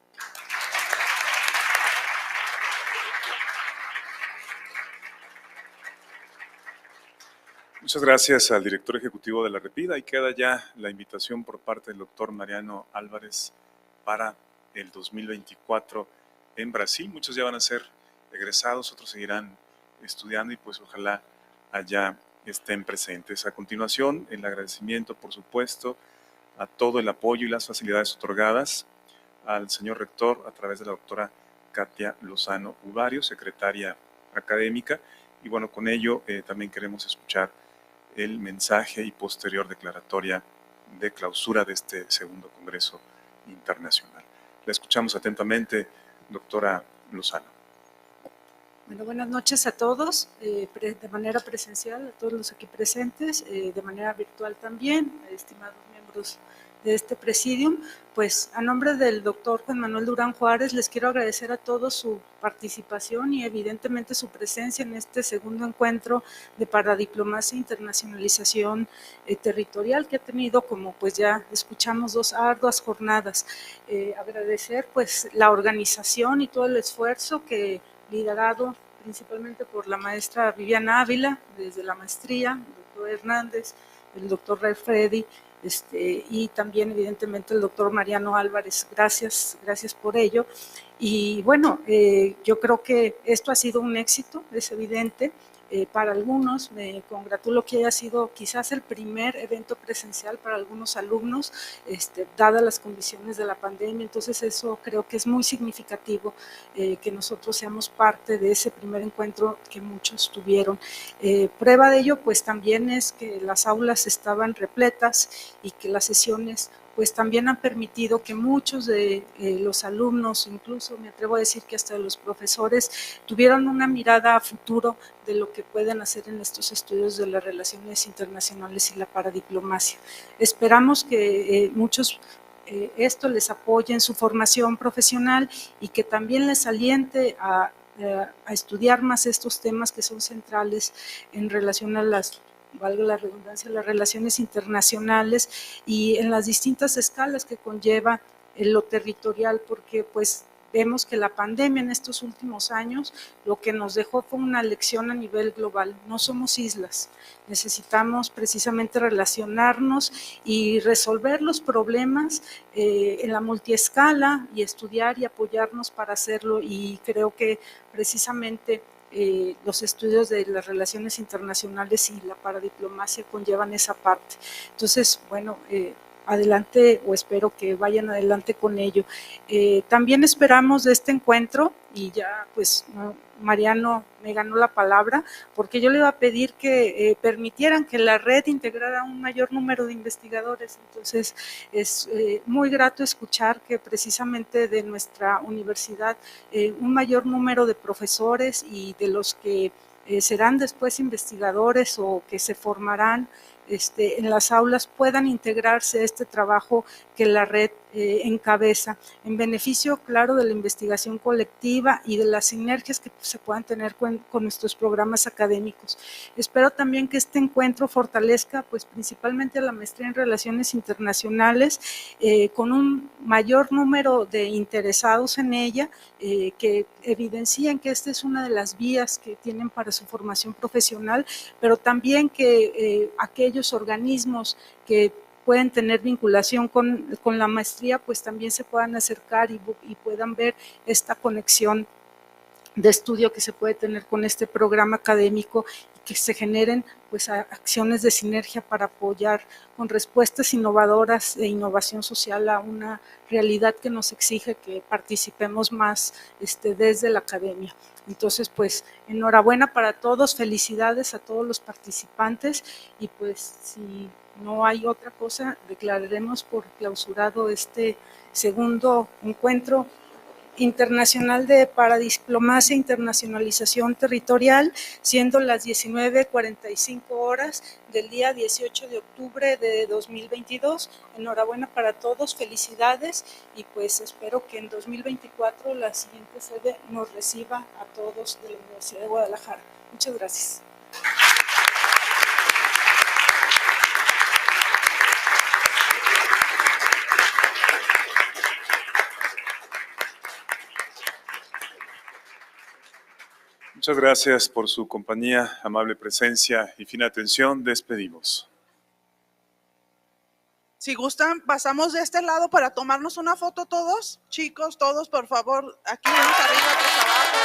Muchas gracias al director ejecutivo de la REPIT. Ahí queda ya la invitación por parte del doctor Mariano Álvarez para el 2024 en Brasil. Muchos ya van a ser egresados, otros seguirán estudiando y pues ojalá allá estén presentes. A continuación, el agradecimiento, por supuesto, a todo el apoyo y las facilidades otorgadas al señor rector a través de la doctora Katia Lozano Uvario, secretaria académica, Y bueno, con ello también queremos escuchar el mensaje y posterior declaratoria de clausura de este segundo Congreso Internacional. La escuchamos atentamente, doctora Lozano. Bueno, buenas noches a todos, de manera presencial, a todos los aquí presentes, de manera virtual también, estimados miembros de este presidium. Pues a nombre del doctor Juan Manuel Durán Juárez les quiero agradecer a todos su participación y evidentemente su presencia en este segundo encuentro de Paradiplomacia e Internacionalización Territorial, que ha tenido, como pues ya escuchamos, 2 arduas jornadas. Agradecer pues la organización y todo el esfuerzo que liderado principalmente por la maestra Viviana Ávila, desde la maestría, el doctor Hernández, el doctor Ray Freddy, y también evidentemente el doctor Mariano Álvarez. Gracias por ello. Y bueno, yo creo que esto ha sido un éxito, es evidente. Para algunos, me congratulo que haya sido quizás el primer evento presencial para algunos alumnos, dadas las condiciones de la pandemia. Entonces eso creo que es muy significativo, que nosotros seamos parte de ese primer encuentro que muchos tuvieron. Prueba de ello pues también es que las aulas estaban repletas y que las sesiones pues también han permitido que muchos de los alumnos, incluso me atrevo a decir que hasta los profesores, tuvieron una mirada a futuro de lo que pueden hacer en estos estudios de las relaciones internacionales y la paradiplomacia. Esperamos que muchos esto les apoye en su formación profesional y que también les aliente a estudiar más estos temas que son centrales en relación a las, valga la redundancia, las relaciones internacionales y en las distintas escalas que conlleva lo territorial, porque pues vemos que la pandemia en estos últimos años lo que nos dejó fue una lección a nivel global. No somos islas, necesitamos precisamente relacionarnos y resolver los problemas en la multiescala y estudiar y apoyarnos para hacerlo, y creo que precisamente los estudios de las relaciones internacionales y la paradiplomacia conllevan esa parte. Entonces, bueno, adelante, o espero que vayan adelante con ello. También esperamos de este encuentro, y ya pues Mariano me ganó la palabra, porque yo le iba a pedir que permitieran que la red integrara un mayor número de investigadores. Entonces es muy grato escuchar que precisamente de nuestra universidad un mayor número de profesores y de los que serán después investigadores o que se formarán en las aulas puedan integrarse a este trabajo que la red encabeza, en beneficio, claro, de la investigación colectiva y de las sinergias que se puedan tener con nuestros programas académicos. Espero también que este encuentro fortalezca, pues, principalmente la maestría en Relaciones Internacionales, con un mayor número de interesados en ella, que evidencien que esta es una de las vías que tienen para su formación profesional, pero también que aquellos organismos que pueden tener vinculación con la maestría, pues también se puedan acercar y puedan ver esta conexión de estudio que se puede tener con este programa académico y que se generen pues acciones de sinergia para apoyar con respuestas innovadoras e innovación social a una realidad que nos exige que participemos más desde la academia. Entonces, pues, enhorabuena para todos, felicidades a todos los participantes, y pues si no hay otra cosa, declararemos por clausurado este segundo encuentro internacional de Paradiplomacia e Internacionalización Territorial, siendo las 19:45 horas del día 18 de octubre de 2022. Enhorabuena para todos, felicidades, y pues espero que en 2024 la siguiente sede nos reciba a todos de la Universidad de Guadalajara. Muchas gracias. Muchas gracias por su compañía, amable presencia y fina atención. Despedimos. Si gustan, pasamos de este lado para tomarnos una foto todos. Chicos, todos, por favor, aquí unos arriba, otros abajo.